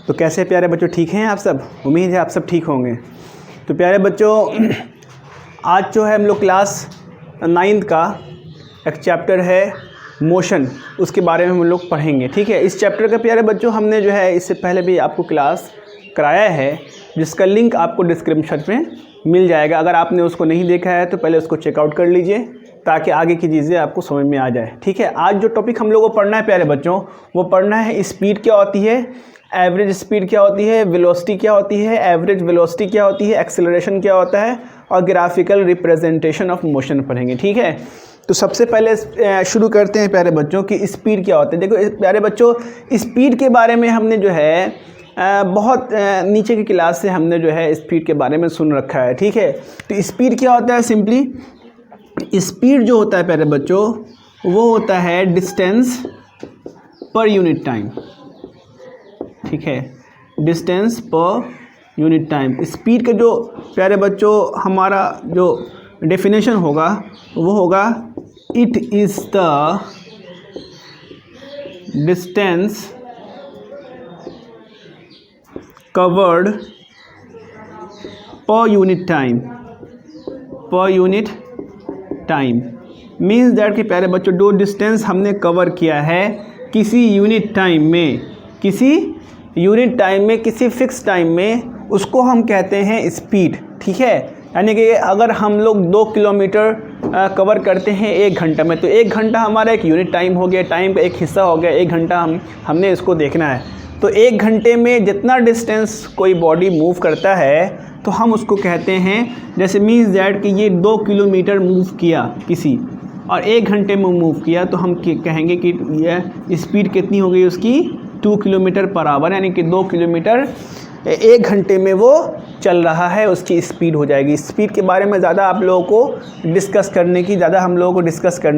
तो कैसे प्यारे बच्चों, ठीक हैं आप सब? उम्मीद है आप सब ठीक होंगे। तो प्यारे बच्चों, आज जो है हम लोग क्लास 9th का एक चैप्टर है मोशन, उसके बारे में हम लोग पढ़ेंगे। ठीक है, इस चैप्टर का प्यारे बच्चों हमने जो है इससे पहले भी आपको क्लास कराया है, जिसका लिंक आपको डिस्क्रिप्शन में मिल जाएगा। अगर आपने उसको नहीं देखा है तो पहले उसको चेकआउट कर लीजिए, ताकि आगे की चीज़ें आपको समझ में आ जाए। ठीक है, आज जो टॉपिक हम लोगों को पढ़ना है प्यारे बच्चों, वो पढ़ना है स्पीड क्या होती है, एवरेज स्पीड क्या होती है, वेलोसिटी क्या होती है, एवरेज वेलोसिटी क्या होती है, एक्सेलरेशन क्या होता है, और ग्राफिकल रिप्रेजेंटेशन ऑफ मोशन पढ़ेंगे। ठीक है, तो सबसे पहले शुरू करते हैं प्यारे बच्चों कि स्पीड क्या होता है। देखो प्यारे बच्चों, स्पीड के बारे में हमने जो है बहुत नीचे की क्लास से हमने जो है स्पीड के बारे में सुन रखा है। ठीक है, तो स्पीड क्या होता है? सिंपली स्पीड जो होता है प्यारे बच्चों, वो होता है डिस्टेंस पर यूनिट टाइम। ठीक है, distance per unit time. Speed का जो प्यारे बच्चों हमारा जो डेफिनेशन होगा वो होगा, it is the distance covered per unit time. Per unit time means that कि प्यारे बच्चों, जो डिस्टेंस हमने कवर किया है किसी यूनिट टाइम में, किसी फिक्स टाइम में, उसको हम कहते हैं स्पीड। ठीक है, यानी कि अगर हम लोग 2 किलोमीटर कवर करते हैं 1 घंटा में, तो 1 घंटा हमारा एक यूनिट टाइम हो गया, टाइम का एक हिस्सा हो गया। 1 घंटा हमने इसको देखना है, तो 1 घंटे में जितना डिस्टेंस कोई बॉडी मूव करता है तो हम उसको कहते हैं, जैसे मीन्स दैट कि ये 2 किलोमीटर मूव किया किसी, और 1 घंटे में मूव किया, तो हम कहेंगे कि यह स्पीड कितनी हो गई उसकी, 2 किलोमीटर पर आवर, यानी कि 2 किलोमीटर 1 घंटे में वो चल रहा है, उसकी स्पीड हो जाएगी। स्पीड के बारे में ज़्यादा हम लोगों को डिस्कस करने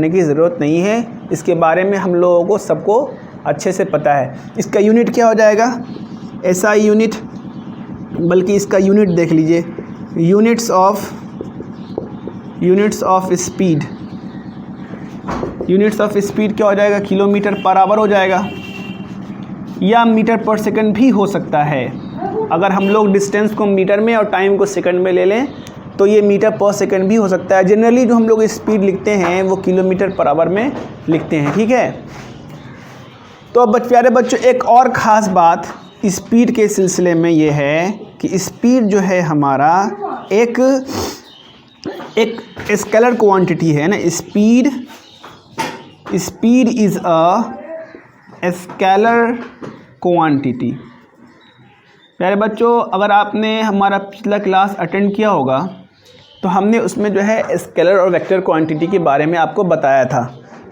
की ज़रूरत नहीं है। इसके बारे में हम लोगों को सबको अच्छे से पता है। इसका यूनिट क्या हो जाएगा? SI यूनिट, बल्कि इसका यूनिट देख लीजिए, units of speed. Units of speed क्या हो जाएगा? किलोमीटर पर आवर हो जाएगा, या मीटर पर सेकंड भी हो सकता है। अगर हम लोग डिस्टेंस को मीटर में और टाइम को सेकंड में ले लें तो ये मीटर पर सेकंड भी हो सकता है। जनरली जो हम लोग स्पीड लिखते हैं वो किलोमीटर पर आवर में लिखते हैं। ठीक है, तो अब प्यारे बच्चों, एक और ख़ास बात स्पीड के सिलसिले में ये है कि स्पीड जो है हमारा एक स्केलर क्वांटिटी है ना। Speed is a scalar quantity. प्यारे बच्चों, अगर आपने हमारा पिछला क्लास अटेंड किया होगा तो हमने उसमें जो है स्केलर और वेक्टर क्वांटिटी के बारे में आपको बताया था।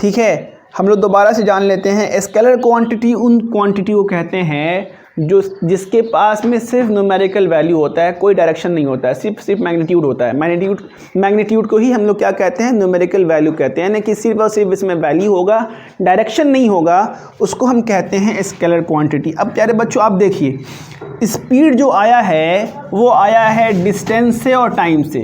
ठीक है, हम लोग दोबारा से जान लेते हैं। स्केलर क्वांटिटी उन क्वांटिटी को कहते हैं जिसके पास में सिर्फ न्यूमेरिकल वैल्यू होता है, कोई डायरेक्शन नहीं होता है, सिर्फ मैग्नीट्यूड होता है। मैग्नीट्यूड को ही हम लोग क्या कहते हैं? न्यूमेरिकल वैल्यू कहते हैं, यानी कि सिर्फ और सिर्फ इसमें वैल्यू होगा, डायरेक्शन नहीं होगा, उसको हम कहते हैं स्केलर क्वांटिटी। अब प्यारे बच्चों आप देखिए, स्पीड जो आया है वो आया है डिस्टेंस से और टाइम से।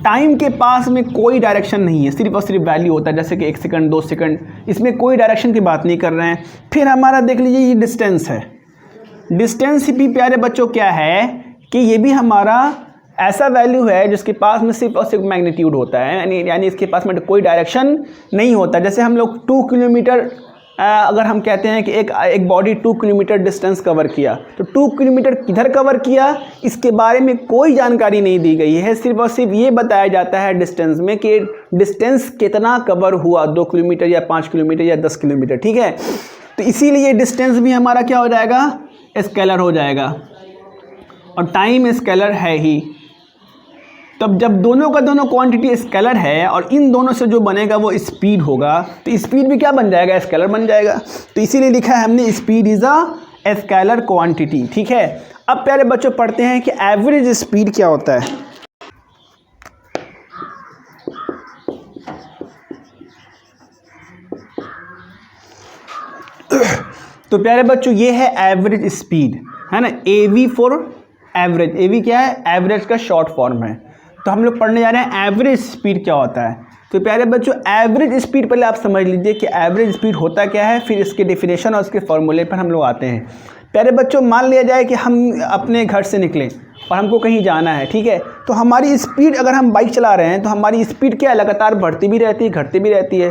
टाइम के पास में कोई डायरेक्शन नहीं है, सिर्फ और सिर्फ वैल्यू होता है, जैसे कि 1 सेकंड 2 सेकंड, इसमें कोई डायरेक्शन की बात नहीं कर रहे हैं। फिर हमारा देख लीजिए ये डिस्टेंस है। डिस्टेंस भी प्यारे बच्चों क्या है कि ये भी हमारा ऐसा वैल्यू है जिसके पास में सिर्फ और सिर्फ मैग्नीट्यूड होता है, यानी इसके पास में कोई डायरेक्शन नहीं होता। जैसे हम लोग 2 किलोमीटर अगर हम कहते हैं कि एक बॉडी 2 किलोमीटर डिस्टेंस कवर किया, तो 2 किलोमीटर किधर कवर किया इसके बारे में कोई जानकारी नहीं दी गई है। सिर्फ और सिर्फ ये बताया जाता है डिस्टेंस में कि डिस्टेंस कितना कवर हुआ, 2 किलोमीटर या 5 किलोमीटर या 10 किलोमीटर। ठीक है, तो इसीलिए डिस्टेंस भी हमारा क्या हो जाएगा? स्केलर हो जाएगा, और टाइम स्केलर है ही। तब जब दोनों का दोनों क्वांटिटी स्केलर है और इन दोनों से जो बनेगा वो स्पीड होगा, तो स्पीड भी क्या बन जाएगा? स्केलर बन जाएगा। तो इसीलिए लिखा है हमने speed is a scalar quantity. ठीक है, अब प्यारे बच्चों पढ़ते हैं कि एवरेज स्पीड क्या होता है। तो प्यारे बच्चों ये है एवरेज स्पीड, है ना। AV for average. AV क्या है? एवरेज का शॉर्ट फॉर्म है। तो हम लोग पढ़ने जा रहे हैं एवरेज स्पीड क्या होता है। तो प्यारे बच्चों, एवरेज स्पीड पहले आप समझ लीजिए कि एवरेज स्पीड होता क्या है, फिर इसके डेफिनेशन और इसके फॉर्मूले पर हम लोग आते हैं। प्यारे बच्चों, मान लिया जाए कि हम अपने घर से निकलें और हमको कहीं जाना है, ठीक है, तो हमारी स्पीड, अगर हम बाइक चला रहे हैं तो हमारी स्पीड क्या है, लगातार बढ़ती भी रहती है, घटती भी रहती है।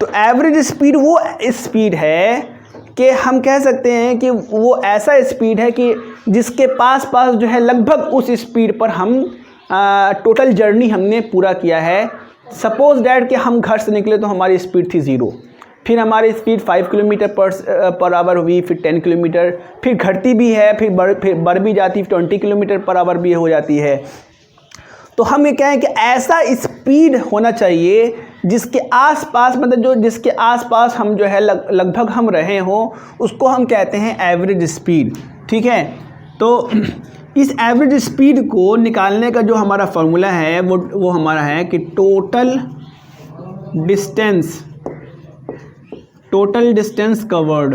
तो एवरेज स्पीड वो स्पीड है कि हम कह सकते हैं कि वो ऐसा स्पीड है कि जिसके पास जो है लगभग उस स्पीड पर हम टोटल जर्नी हमने पूरा किया है। सपोज डैट कि हम घर से निकले तो हमारी स्पीड थी 0, फिर हमारी स्पीड 5 किलोमीटर पर आवर हुई, फिर 10 किलोमीटर, फिर घटती भी है, फिर बढ़ भी जाती है, 20 किलोमीटर पर आवर भी हो जाती है। तो हम ये कहें कि ऐसा स्पीड होना चाहिए जिसके आसपास, मतलब जो जिसके आसपास हम जो है लगभग हम रहे हों, उसको हम कहते हैं एवरेज स्पीड, ठीक है। तो इस एवरेज स्पीड को निकालने का जो हमारा फॉर्मूला है वो हमारा है कि total distance covered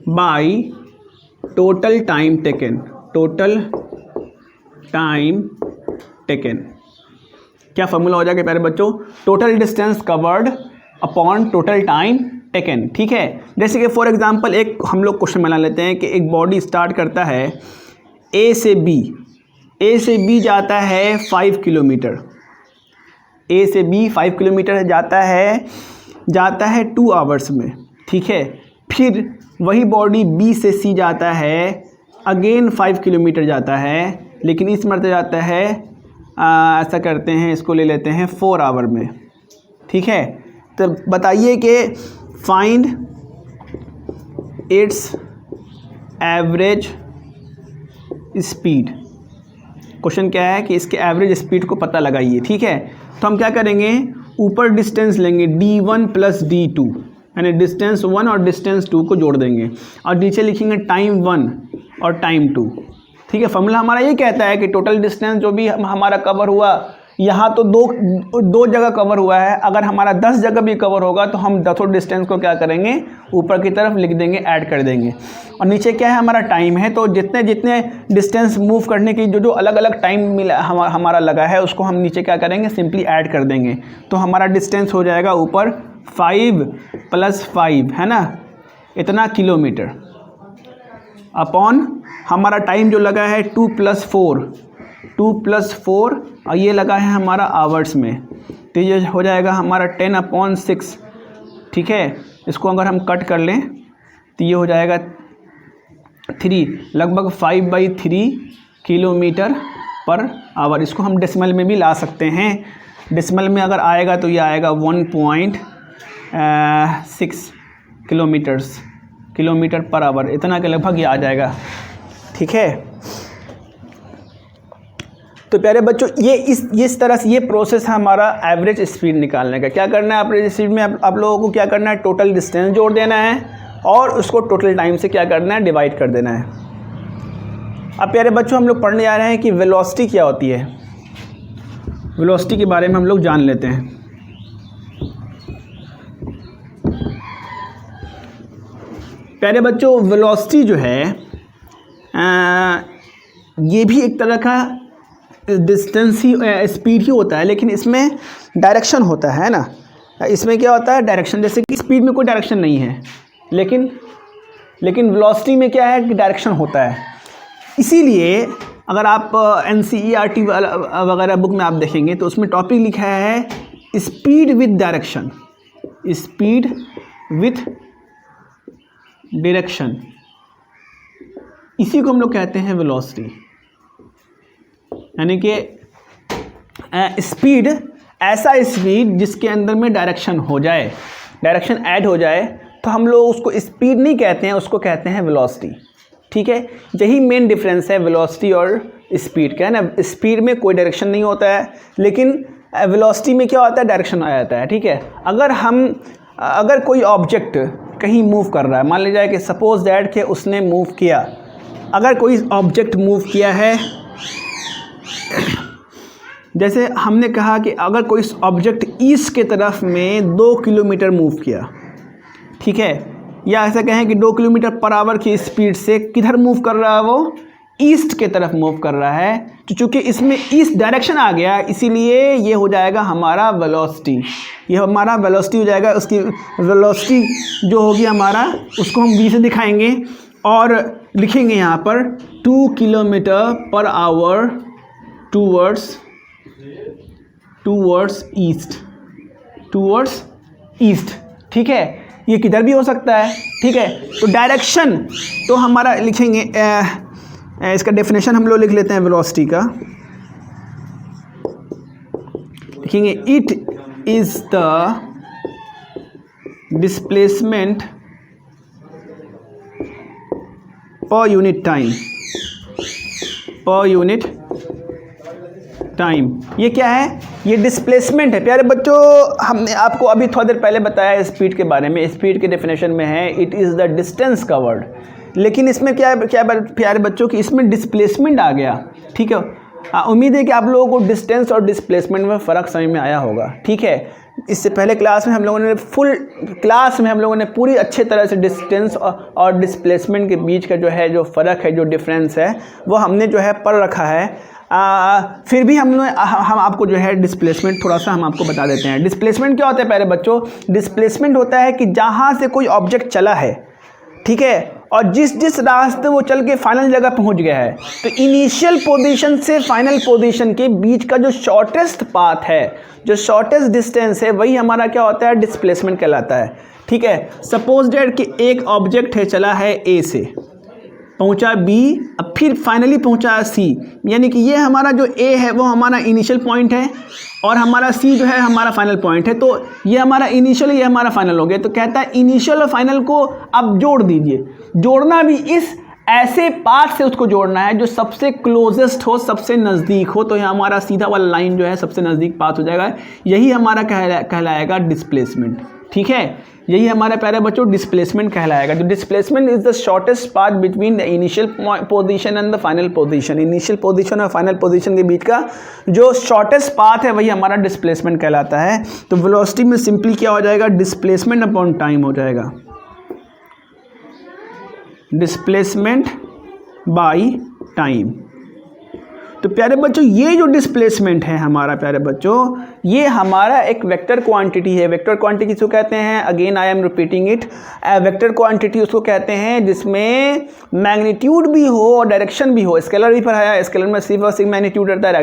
by total time taken. क्या फॉर्मूला हो जाएगा प्यारे बच्चों? Total distance covered upon total time taken, ठीक है। जैसे कि फॉर एग्जांपल एक हम लोग क्वेश्चन बना लेते हैं कि एक बॉडी स्टार्ट करता है ए से बी जाता है 5 किलोमीटर, ए से बी 5 किलोमीटर जाता है 2 आवर्स में, ठीक है। फिर वही बॉडी बी से सी जाता है, अगेन 5 किलोमीटर जाता है, लेकिन इस मरते जाता है ऐसा करते हैं, इसको ले लेते हैं 4 आवर में, ठीक है। तो बताइए कि find its average speed. Question क्या है कि इसके एवरेज स्पीड को पता लगाइए, ठीक है। तो हम क्या करेंगे, ऊपर डिस्टेंस लेंगे d1 प्लस d2, यानी डिस्टेंस 1 और डिस्टेंस 2 को जोड़ देंगे, और नीचे लिखेंगे टाइम 1 और टाइम 2, ठीक है। फॉर्मूला हमारा ये कहता है कि टोटल डिस्टेंस जो भी हमारा कवर हुआ, यहाँ तो दो जगह कवर हुआ है, अगर हमारा 10 जगह भी कवर होगा तो हम 10 डिस्टेंस को क्या करेंगे, ऊपर की तरफ लिख देंगे, ऐड कर देंगे। और नीचे क्या है, हमारा टाइम है, तो जितने डिस्टेंस मूव करने की जो अलग अलग टाइम मिला हमारा लगा है, उसको हम नीचे क्या करेंगे, सिंपली ऐड कर देंगे। तो हमारा डिस्टेंस हो जाएगा ऊपर 5 + 5, है ना, इतना किलोमीटर, अपॉन हमारा टाइम जो लगा है 2 + 4 और ये लगा है हमारा आवर्स में, तो ये हो जाएगा हमारा 10/6, ठीक है। इसको अगर हम कट कर लें तो ये हो जाएगा 3, लगभग 5/3 किलोमीटर पर आवर। इसको हम डेसिमल में भी ला सकते हैं, डेसिमल में अगर आएगा तो ये आएगा 1.6 किलोमीटर पर आवर, इतना के लगभग ये आ जाएगा, ठीक है। तो प्यारे बच्चों, ये इस तरह से ये प्रोसेस है हमारा एवरेज स्पीड निकालने का। क्या करना है एवरेज स्पीड में, आप लोगों को क्या करना है, टोटल डिस्टेंस जोड़ देना है और उसको टोटल टाइम से क्या करना है, डिवाइड कर देना है। अब प्यारे बच्चों, हम लोग पढ़ने जा रहे हैं कि वेलोसिटी क्या होती है। वेलोसिटी के बारे में हम लोग जान लेते हैं। प्यारे बच्चों, वेलोसिटी जो है ये भी एक तरह का डिस्टेंस ही स्पीड ही होता है, लेकिन इसमें डायरेक्शन होता है ना। इसमें क्या होता है, डायरेक्शन। जैसे कि स्पीड में कोई डायरेक्शन नहीं है, लेकिन वेलोसिटी में क्या है कि डायरेक्शन होता है। इसीलिए अगर आप NCERT वगैरह बुक में आप देखेंगे तो उसमें टॉपिक लिखा है speed with direction, speed with direction, इसी को हम लोग कहते हैं वेलोसिटी। यानी कि स्पीड, ऐसा स्पीड जिसके अंदर में डायरेक्शन हो जाए, डायरेक्शन ऐड हो जाए, तो हम लोग उसको स्पीड नहीं कहते हैं, उसको कहते हैं वेलोसिटी, ठीक है। यही मेन डिफरेंस है वेलोसिटी और स्पीड का, है ना। स्पीड में कोई डायरेक्शन नहीं होता है, लेकिन वेलोसिटी में क्या होता है, डायरेक्शन आ जाता है, ठीक है। अगर कोई ऑब्जेक्ट कहीं मूव कर रहा है, मान लीजिए कि सपोज दैट कि उसने मूव किया, अगर कोई ऑब्जेक्ट मूव किया है, जैसे हमने कहा कि अगर कोई ऑब्जेक्ट ईस्ट के तरफ में 2 किलोमीटर मूव किया, ठीक है, या ऐसा कहें कि 2 किलोमीटर पर आवर की स्पीड से किधर मूव कर रहा है, वो ईस्ट के तरफ मूव कर रहा है, चूँकि इसमें ईस्ट डायरेक्शन आ गया इसीलिए ये हो जाएगा हमारा वेलोसिटी, ये हमारा वेलोसिटी हो जाएगा। उसकी वेलोसिटी जो होगी हमारा उसको हम v से दिखाएंगे और लिखेंगे यहाँ पर 2 kilometre per hour towards east. ठीक है, ये किधर भी हो सकता है। ठीक है, तो डायरेक्शन तो हमारा लिखेंगे, इसका डेफिनेशन हम लोग लिख लेते हैं वेलोसिटी का, लिखेंगे it is the displacement per unit time. ये क्या है? ये डिस्प्लेसमेंट है प्यारे बच्चों। हमने आपको अभी थोड़ी देर पहले बताया स्पीड के बारे में। स्पीड के डेफिनेशन में है it is the distance covered, लेकिन इसमें क्या प्यारे बच्चों कि इसमें डिस्प्लेसमेंट आ गया। ठीक है, उम्मीद है कि आप लोगों को डिस्टेंस और डिस्प्लेसमेंट में फ़र्क समझ में आया होगा। ठीक है, इससे पहले क्लास में हम लोगों ने पूरी अच्छे तरह से डिस्टेंस और डिस्प्लेसमेंट के बीच का जो फ़र्क है, जो डिफरेंस है, वो हमने जो है पढ़ रखा है। फिर भी हम आपको जो है डिस्प्लेसमेंट थोड़ा सा हम आपको बता देते हैं। डिस्प्लेसमेंट क्या होता है प्यारे बच्चों? डिस्प्लेसमेंट होता है कि जहाँ से कोई ऑब्जेक्ट चला है, ठीक है, और जिस रास्ते वो चल के फाइनल जगह पहुंच गया है, तो इनिशियल पोजीशन से फाइनल पोजीशन के बीच का जो शॉर्टेस्ट पाथ है, जो शॉर्टेस्ट डिस्टेंस है, वही हमारा क्या होता है? डिस्प्लेसमेंट कहलाता है। ठीक है, सपोज डेट कि एक ऑब्जेक्ट है, चला है ए से, पहुंचा बी, अब फिर फाइनली पहुंचा सी, यानी कि ये हमारा जो ए है वो हमारा इनिशियल पॉइंट है और हमारा सी जो है हमारा फाइनल पॉइंट है। तो ये हमारा इनिशियल, ये हमारा फाइनल हो गया। तो कहता है इनिशियल और फाइनल को आप जोड़ दीजिए। जोड़ना भी इस ऐसे पाथ से उसको जोड़ना है जो सबसे क्लोजेस्ट हो, सबसे नज़दीक हो। तो यहाँ हमारा सीधा वाला लाइन जो है सबसे नज़दीक पाथ हो जाएगा। यही हमारा कहलाएगा डिस्प्लेसमेंट। ठीक है, यही हमारे प्यारे बच्चों डिस्प्लेसमेंट कहलाएगा। जो displacement is the shortest path between the initial position and the final position. Initial position और फाइनल पोजीशन के बीच का जो शॉर्टेस्ट पाथ है वही हमारा डिस्प्लेसमेंट कहलाता है। तो वेलोसिटी में सिंपली क्या हो जाएगा? डिस्प्लेसमेंट अपॉन टाइम हो जाएगा, डिस्प्लेसमेंट बाय टाइम। तो प्यारे बच्चों ये जो डिस्प्लेसमेंट है हमारा, प्यारे बच्चों, ये हमारा एक वेक्टर क्वांटिटी है। वेक्टर क्वांटिटी किसको कहते हैं? Again I am repeating it, vector quantity उसको कहते हैं जिसमें मैग्नीट्यूड भी हो और डायरेक्शन भी हो। स्केलर भी पढ़ाया है, स्केलर में सिर्फ और सिर्फ मैग्नीट्यूड रहता है,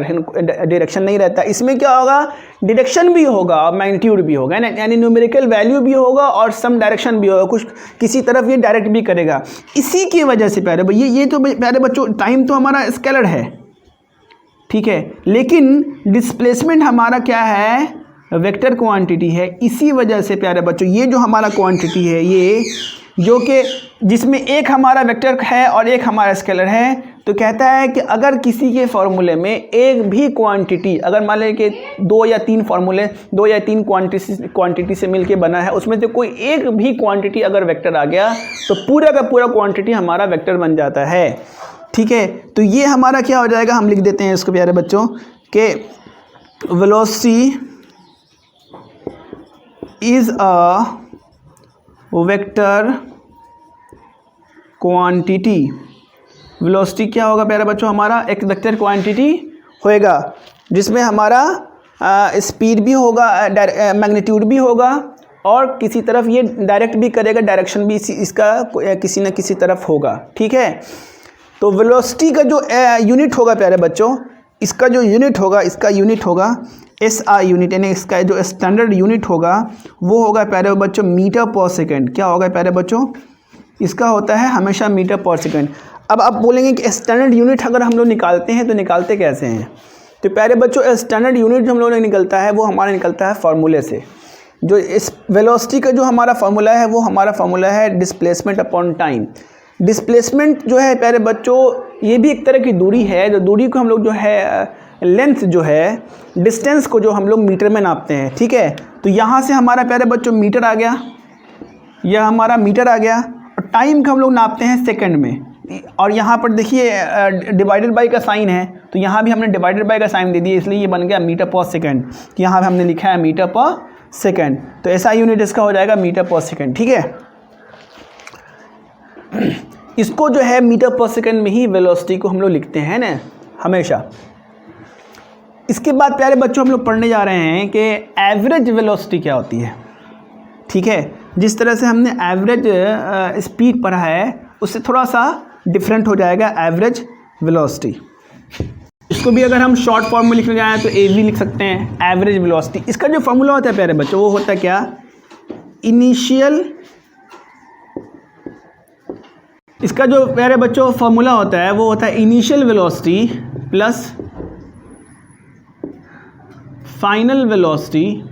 डायरेक्शन नहीं रहता। इसमें क्या होगा? डायरेक्शन भी होगा और मैग्नीट्यूड भी होगा, यानी न्यूमेरिकल वैल्यू भी होगा और सम डायरेक्शन भी होगा, कुछ किसी तरफ ये डायरेक्ट भी करेगा। इसी की वजह से प्यारे ये तो प्यारे बच्चों टाइम तो हमारा स्केलर है, ठीक है, लेकिन डिस्प्लेसमेंट हमारा क्या है? वेक्टर क्वांटिटी है। इसी वजह से प्यारे बच्चों ये जो हमारा क्वांटिटी है, ये जो कि जिसमें एक हमारा वेक्टर है और एक हमारा स्केलर है, तो कहता है कि अगर किसी के फॉर्मूले में एक भी क्वांटिटी, अगर मान लें कि 2 या 3 फॉर्मूले 2 या 3 क्वांटिटी से मिलके बना है, उसमें से कोई एक भी क्वांटिटी अगर वेक्टर आ गया तो पूरा का पूरा क्वांटिटी हमारा वेक्टर बन जाता है। ठीक है, तो ये हमारा क्या हो जाएगा? हम लिख देते हैं इसको प्यारे बच्चों कि velocity is a vector quantity. Velocity क्या होगा प्यारे बच्चों? हमारा एक वेक्टर क्वांटिटी होएगा जिसमें हमारा स्पीड भी होगा, मैग्नीट्यूड भी होगा और किसी तरफ ये डायरेक्ट भी करेगा, डायरेक्शन भी इसका किसी न किसी तरफ होगा। ठीक है, तो वेलोसिटी का जो यूनिट होगा प्यारे बच्चों, इसका जो यूनिट होगा, इसका यूनिट होगा SI यूनिट, यानी इसका जो स्टैंडर्ड यूनिट होगा वो होगा प्यारे बच्चों मीटर पर सेकंड। क्या होगा प्यारे बच्चों? इसका होता है हमेशा मीटर पर सेकंड। अब आप बोलेंगे कि स्टैंडर्ड यूनिट अगर हम लोग निकालते हैं तो निकालते कैसे हैं? तो प्यारे बच्चों स्टैंडर्ड यूनिट जो हम लोग निकलता है वो हमारा निकलता है फार्मूले से। जो इस वेलोसिटी का जो हमारा फार्मूला है वो हमारा फार्मूला है डिस्प्लेसमेंट अपॉन टाइम। डिस्प्लेसमेंट जो है प्यारे बच्चों ये भी एक तरह की दूरी है, जो दूरी को हम लोग जो है लेंथ जो है, डिस्टेंस को जो हम लोग मीटर में नापते हैं। ठीक है, तो यहाँ से हमारा प्यारे बच्चों मीटर आ गया, यह हमारा मीटर आ गया, और टाइम को हम लोग नापते हैं सेकंड में। और यहाँ पर देखिए डिवाइडेड बाई का साइन है, तो यहाँ भी हमने डिवाइडेड बाई का साइन दे दिया, इसलिए ये बन गया मीटर पर सेकंड। यहाँ पे हमने लिखा है मीटर पर सेकंड, तो ऐसा यूनिट इसका हो जाएगा मीटर पर सेकंड। ठीक है, इसको जो है मीटर पर सेकंड में ही वेलोसिटी को हम लोग लिखते हैं ना हमेशा। इसके बाद प्यारे बच्चों हम लोग पढ़ने जा रहे हैं कि एवरेज वेलोसिटी क्या होती है। ठीक है, जिस तरह से हमने एवरेज स्पीड पढ़ा है उससे थोड़ा सा डिफरेंट हो जाएगा एवरेज वेलोसिटी। इसको भी अगर हम शॉर्ट फॉर्म में लिखने जाएँ तो एवी लिख सकते हैं, एवरेज वेलोसिटी। इसका जो फॉर्मूला होता है प्यारे बच्चों वो होता है क्या, इनिशियल, इसका जो प्यारे बच्चों फॉर्मूला होता है वो होता है initial velocity plus final velocity,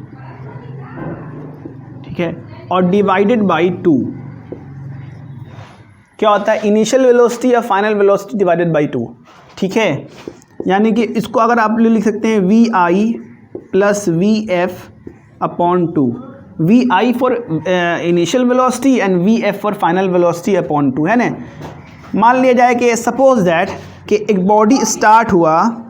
ठीक है, और डिवाइडेड बाई 2। क्या होता है, इनिशियल वेलोसिटी या फाइनल वेलोसिटी डिवाइडेड बाई 2। ठीक है, यानी कि इसको अगर आप लिख सकते हैं V I plus V F upon 2, V I for initial velocity and V F for final velocity upon 2, है ना। मान लिया जाए कि सपोज दैट कि एक बॉडी स्टार्ट हुआ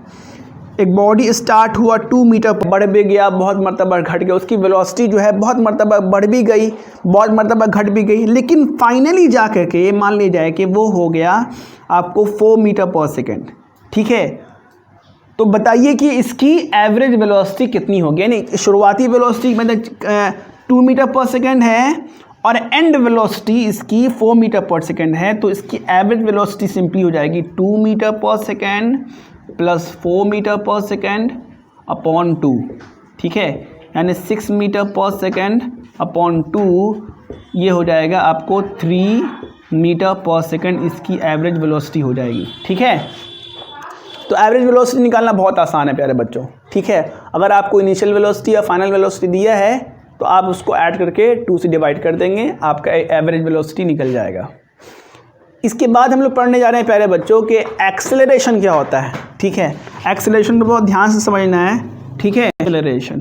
2 मीटर, बढ़ भी गया, बहुत मरतबा घट गया, उसकी वेलोसिटी जो है बहुत मरतबा बढ़ भी गई, बहुत मरतबा घट भी गई, लेकिन फाइनली जा कर के मान लिया जाए कि वो हो गया आपको 4 मीटर पर सेकेंड। ठीक है, तो बताइए कि इसकी एवरेज वेलोसिटी कितनी होगी। यानी शुरुआती वेलोसिटी मतलब 2 मीटर पर सेकेंड है और एंड वेलोसिटी इसकी 4 मीटर पर सेकेंड है, तो इसकी एवरेज वेलोसिटी सिंपली हो जाएगी 2 मीटर पर सेकेंड प्लस 4 मीटर पर सेकेंड अपॉन 2। ठीक है, यानी 6 मीटर पर सेकेंड अपॉन 2, ये हो जाएगा आपको 3 मीटर पर सेकेंड इसकी एवरेज वेलोसिटी हो जाएगी। ठीक है, तो एवरेज वेलोसिटी निकालना बहुत आसान है प्यारे बच्चों। ठीक है, अगर आपको इनिशियल वेलोसिटी या फाइनल वेलोसिटी दिया है तो आप उसको ऐड करके 2 से डिवाइड कर देंगे, आपका एवरेज वेलोसिटी निकल जाएगा। इसके बाद हम लोग पढ़ने जा रहे हैं प्यारे बच्चों कि एक्सेलरेशन क्या होता है। ठीक है, एक्सेलरेशन को बहुत ध्यान से समझना है। ठीक है, एक्सेलरेशन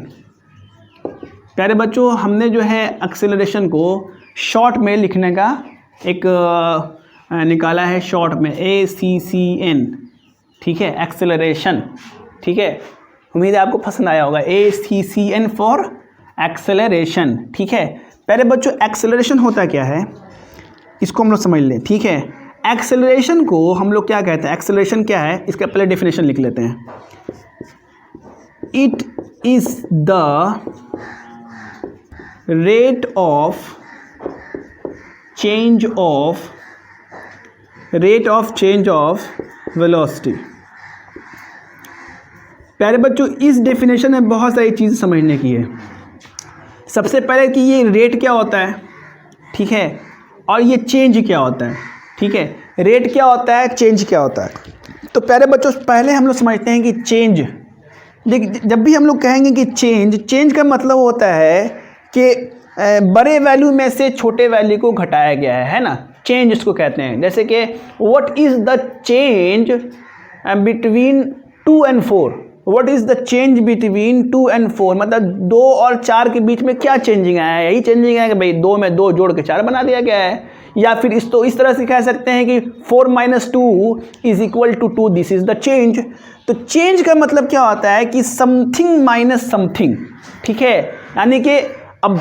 प्यारे बच्चों हमने जो है एक्सेलरेशन को शॉर्ट में लिखने का एक निकाला है, शॉर्ट में ACCN। ठीक है, एक्सेलरेशन। ठीक है, उम्मीद है आपको पसंद आया होगा, ACCN फॉर एक्सेलरेशन। ठीक है, प्यारे बच्चों एक्सेलरेशन होता क्या है इसको हम लोग समझ लें। ठीक है, एक्सेलरेशन को हम लोग क्या कहते हैं, एक्सेलरेशन क्या है इसका पहले डेफिनेशन लिख लेते हैं। It is the rate of change of velocity. प्यारे बच्चों इस डेफिनेशन में बहुत सारी चीज़ समझने की है। सबसे पहले कि ये रेट क्या होता है, ठीक है, और ये चेंज क्या होता है। ठीक है, रेट क्या होता है, चेंज क्या होता है। तो प्यारे बच्चों पहले हम लोग समझते हैं कि चेंज, जब भी हम लोग कहेंगे कि चेंज का मतलब होता है कि बड़े वैल्यू में से छोटे वैल्यू को घटाया गया है ना, चेंज इसको कहते हैं। जैसे कि what is the change between 2 and 4, what is the change between 2 and 4, मतलब 2 और 4 के बीच में क्या चेंजिंग आया है। यही चेंजिंग है कि भाई 2 में 2 जोड़ के 4 बना दिया गया है। या फिर इस तरह से कह सकते हैं कि 4 - 2 is equal to 2, this is the change. तो चेंज का मतलब क्या होता है कि समथिंग माइनस समथिंग। ठीक है, यानी कि अब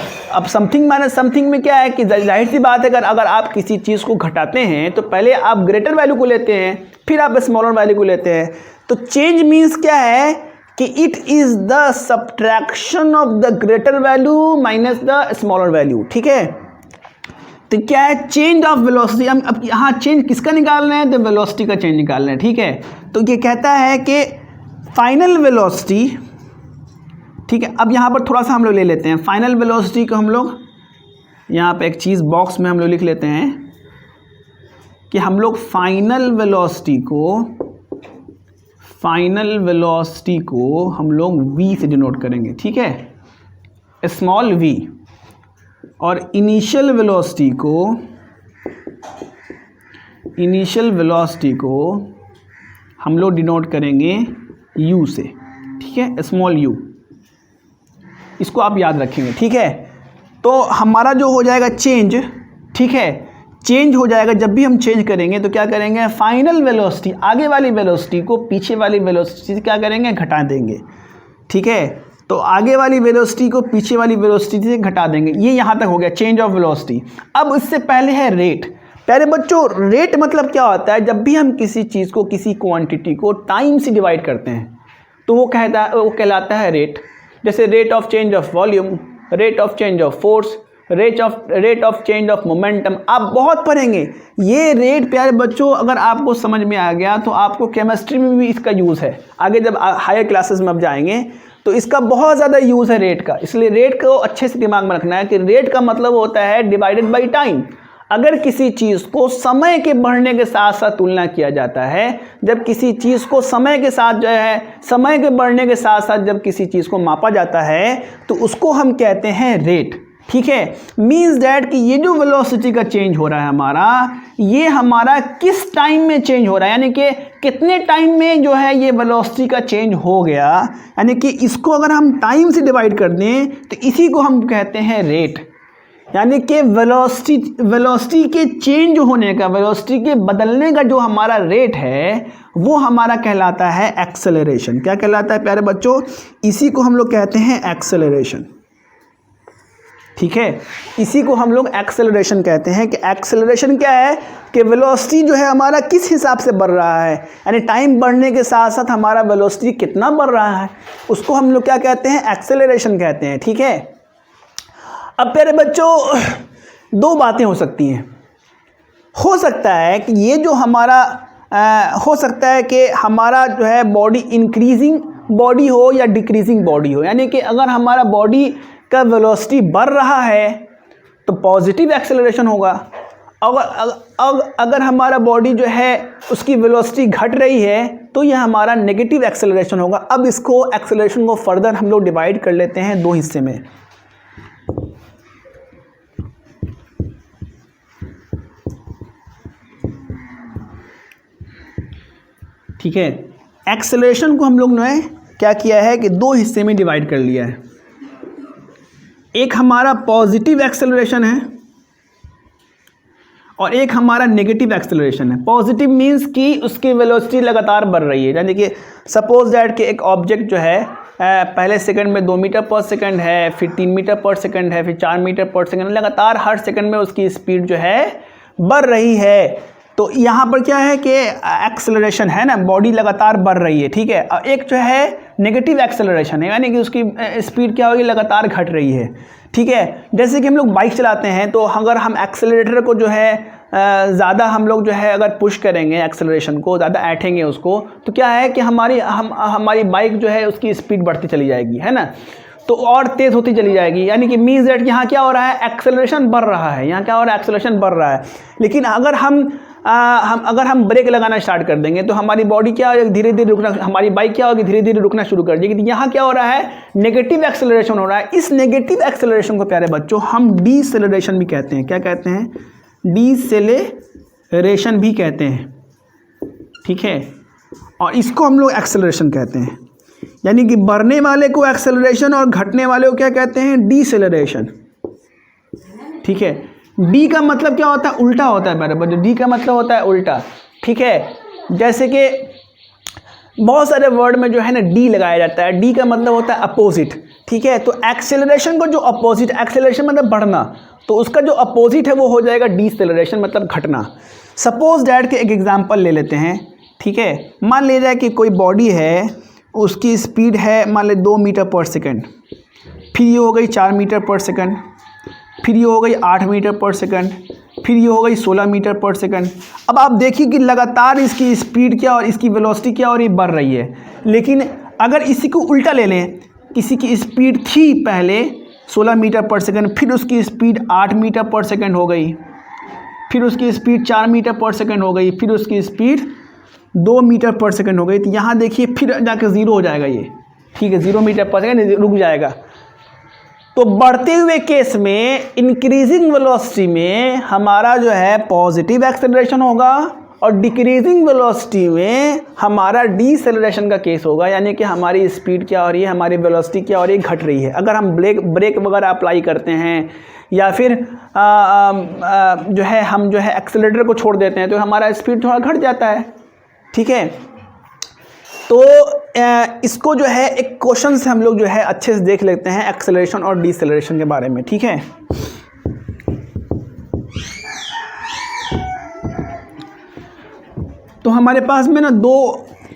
समथिंग माइनस समथिंग में क्या है कि जाहिर सी बात है अगर आप किसी चीज़ को घटाते हैं तो पहले आप ग्रेटर वैल्यू को लेते हैं, फिर आप स्मॉलर वैल्यू को लेते हैं। तो चेंज मीन्स क्या है कि it is the subtraction of the greater value minus the smaller value. ठीक है, तो क्या है, चेंज ऑफ वेलोसिटी। हम अब यहाँ चेंज किसका निकाल रहे हैं, तो वेलोसिटी का चेंज निकाल रहे हैं। ठीक है, तो ये कहता है कि फाइनल वेलोसिटी। ठीक है, अब यहाँ पर थोड़ा सा हम लोग ले लेते हैं फाइनल वेलोसिटी को। हम लोग यहाँ पे एक चीज़ बॉक्स में हम लोग लिख लेते हैं कि हम लोग फाइनल वेलोसिटी को हम लोग v से डिनोट करेंगे। ठीक है, स्मॉल v, और इनिशियल वेलोसिटी को हम लोग डिनोट करेंगे u से। ठीक है, स्मॉल u, इसको आप याद रखेंगे। ठीक है, तो हमारा जो हो जाएगा चेंज, ठीक है, चेंज हो जाएगा। जब भी हम चेंज करेंगे तो क्या करेंगे, फाइनल वेलोसिटी, आगे वाली वेलोसिटी को पीछे वाली वेलोसिटी से क्या करेंगे, घटा देंगे। ठीक है, तो आगे वाली वेलोसिटी को पीछे वाली वेलोसिटी से घटा देंगे। ये यहाँ तक हो गया चेंज ऑफ वेलोसिटी। अब इससे पहले है रेट। प्यारे बच्चों रेट मतलब क्या होता है, जब भी हम किसी चीज़ को, किसी क्वांटिटी को टाइम से डिवाइड करते हैं तो वो कहलाता है रेट। जैसे rate of change of volume, rate of change of force, rate of change of momentum, आप बहुत पढ़ेंगे ये रेट। प्यारे बच्चों अगर आपको समझ में आ गया तो आपको केमिस्ट्री में भी इसका यूज़ है, आगे जब हायर क्लासेस में अब जाएंगे तो इसका बहुत ज़्यादा यूज़ है रेट का। इसलिए रेट को अच्छे से दिमाग में रखना है कि रेट का मतलब होता है डिवाइडेड बाई टाइम। अगर किसी चीज़ को समय के बढ़ने के साथ साथ तुलना किया जाता है, जब किसी चीज़ को समय के साथ जो है समय के बढ़ने के साथ साथ जब किसी चीज़ को मापा जाता है तो उसको हम कहते हैं रेट। ठीक है, मीन्स दैट कि ये जो वेलोसिटी का चेंज हो रहा है हमारा, ये हमारा किस टाइम में चेंज हो रहा है, यानी कि कितने टाइम में जो है ये वेलोसिटी का चेंज हो गया, यानी कि इसको अगर हम टाइम से डिवाइड कर दें तो इसी को हम कहते हैं रेट। यानी कि वेलोसिटी के चेंज होने का, वेलोसिटी के बदलने का जो हमारा रेट है वो हमारा कहलाता है एक्सेलरेशन। क्या कहलाता है प्यारे बच्चों? इसी को हम लोग कहते हैं एक्सेलरेशन। ठीक है, इसी को हम लोग एक्सेलरेशन कहते हैं। कि एक्सेलरेशन क्या है कि वेलोसिटी जो है हमारा किस हिसाब से बढ़ रहा है, यानी टाइम बढ़ने के साथ साथ हमारा वेलोसिटी कितना बढ़ रहा है, उसको हम लोग क्या कहते हैं? एक्सेलरेशन कहते हैं। ठीक है, अब प्यारे बच्चों दो बातें हो सकती हैं। हो सकता है कि ये जो हमारा हो सकता है कि हमारा जो है बॉडी इंक्रीजिंग बॉडी हो या डिक्रीजिंग बॉडी हो, यानी कि अगर हमारा बॉडी का वेलोसिटी बढ़ रहा है तो पॉजिटिव एक्सेलरेशन होगा। अगर हमारा बॉडी जो है उसकी वेलोसिटी घट रही है तो यह हमारा नेगेटिव एक्सेलरेशन होगा। अब इसको एक्सेलरेशन को फर्दर हम लोग डिवाइड कर लेते हैं दो हिस्से में। ठीक है, एक्सेलरेशन को हम लोग ने क्या किया है कि दो हिस्से में डिवाइड कर लिया है। एक हमारा पॉजिटिव एक्सेलरेशन है और एक हमारा नेगेटिव एक्सेलरेशन है। पॉजिटिव मींस कि उसकी वेलोसिटी लगातार बढ़ रही है, यानी कि सपोज दैट कि एक ऑब्जेक्ट जो है पहले सेकंड में 2 मीटर पर सेकंड है, फिर 3 मीटर पर सेकंड है, फिर 4 मीटर पर सेकंड, लगातार हर सेकंड में उसकी स्पीड जो है बढ़ रही है। तो यहाँ पर क्या है कि एक्सेलरेशन है ना, बॉडी लगातार बढ़ रही है। ठीक है, और एक जो है नेगेटिव एक्सेलरेशन है, यानी कि उसकी स्पीड क्या होगी? लगातार घट रही है। ठीक है, जैसे कि हम लोग बाइक चलाते हैं तो अगर हम एक्सेलरेटर को जो है ज़्यादा हम लोग जो है अगर पुश करेंगे, एक्सेलरेशन को ज़्यादा ऐंठेंगे उसको, तो क्या है कि हमारी बाइक जो है उसकी स्पीड बढ़ती चली जाएगी, है ना, तो और तेज़ होती चली जाएगी। यानी कि मीन्स दैट यहाँ क्या हो रहा है? एक्सेलरेशन बढ़ रहा है। यहाँ क्या हो रहा है? एक्सेलरेशन बढ़ रहा है। लेकिन अगर हम ब्रेक लगाना स्टार्ट कर देंगे तो हमारी बॉडी क्या होगी? धीरे धीरे रुकना, हमारी बाइक क्या होगी? धीरे धीरे रुकना शुरू कर देगी। यहाँ क्या हो रहा है? नेगेटिव एक्सेलरेशन हो रहा है। इस नेगेटिव एक्सेलरेशन को प्यारे बच्चों हम डीसेलरेशन भी कहते हैं। क्या कहते हैं? डीसेलरेशन भी कहते हैं। ठीक है, और इसको हम लोग एक्सेलरेशन कहते हैं। यानी कि बढ़ने वाले को एक्सेलरेशन और घटने वाले को क्या कहते हैं? डीसेलरेशन। ठीक है, डी का मतलब क्या होता है? उल्टा होता है मेरे बच्चों। डी का मतलब होता है उल्टा। ठीक है, जैसे कि बहुत सारे वर्ड में जो है ना डी लगाया जाता है। डी का मतलब होता है अपोजिट। ठीक है, तो एक्सेलरेशन को जो अपोजिट, एक्सेलरेशन मतलब बढ़ना, तो उसका जो अपोजिट है वो हो जाएगा डीसेलरेशन, मतलब घटना। सपोज दैट के एक एग्जांपल ले लेते हैं। ठीक है, मान लिया जाए कि कोई बॉडी है, उसकी स्पीड है मान ले 2 मीटर पर सेकंड, फिर ये हो गई 4 मीटर पर सेकंड, फिर ये हो गई 8 मीटर पर सेकंड, फिर ये हो गई 16 मीटर पर सेकंड। अब आप देखिए कि लगातार इसकी स्पीड क्या और इसकी वेलोसिटी क्या और ये बढ़ रही है। लेकिन अगर इसी को उल्टा ले लें, किसी की स्पीड थी पहले 16 मीटर पर सेकंड, फिर उसकी स्पीड 8 मीटर पर सेकंड हो गई, फिर उसकी स्पीड 4 मीटर पर सेकंड हो गई, फिर उसकी स्पीड 2 मीटर पर सेकंड हो गई, तो यहाँ देखिए फिर जाकर 0 हो जाएगा ये। ठीक है, 0 मीटर पर सेकंड रुक जाएगा। तो बढ़ते हुए केस में, इंक्रीजिंग वेलोसिटी में हमारा जो है पॉजिटिव एक्सेलरेशन होगा और डिक्रीजिंग वेलोसिटी में हमारा डीसेलरेशन का केस होगा। यानी कि हमारी स्पीड क्या हो रही है, हमारी वेलोसिटी क्या हो रही है? घट रही है। अगर हम ब्रेक वगैरह अप्लाई करते हैं या फिर जो है हम जो है एक्सेलरेटर को छोड़ देते हैं तो हमारा स्पीड थोड़ा घट जाता है। ठीक है, तो इसको जो है एक क्वेश्चन से हम लोग जो है अच्छे से देख लेते हैं एक्सेलरेशन और डीसेलरेशन के बारे में। ठीक है, तो हमारे पास में ना दो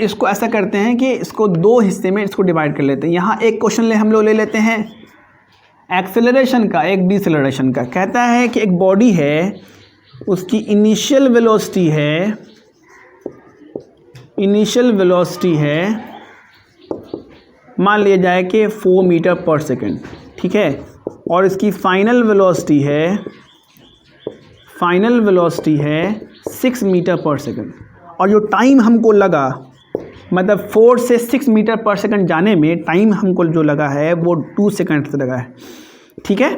इसको ऐसा करते हैं कि इसको दो हिस्से में इसको डिवाइड कर लेते हैं। यहाँ एक क्वेश्चन हम लोग ले लेते हैं एक्सेलरेशन का, एक डिसेलरेशन का। कहता है कि एक बॉडी है, उसकी इनिशियल वेलोसिटी है मान लिया जाए कि 4 मीटर पर सेकेंड, ठीक है, और इसकी फाइनल वेलोसिटी है 6 मीटर पर सेकेंड, और जो टाइम हमको लगा, मतलब 4 से 6 मीटर पर सेकंड जाने में टाइम हमको जो लगा है वो 2 सेकंड से लगा है, ठीक है।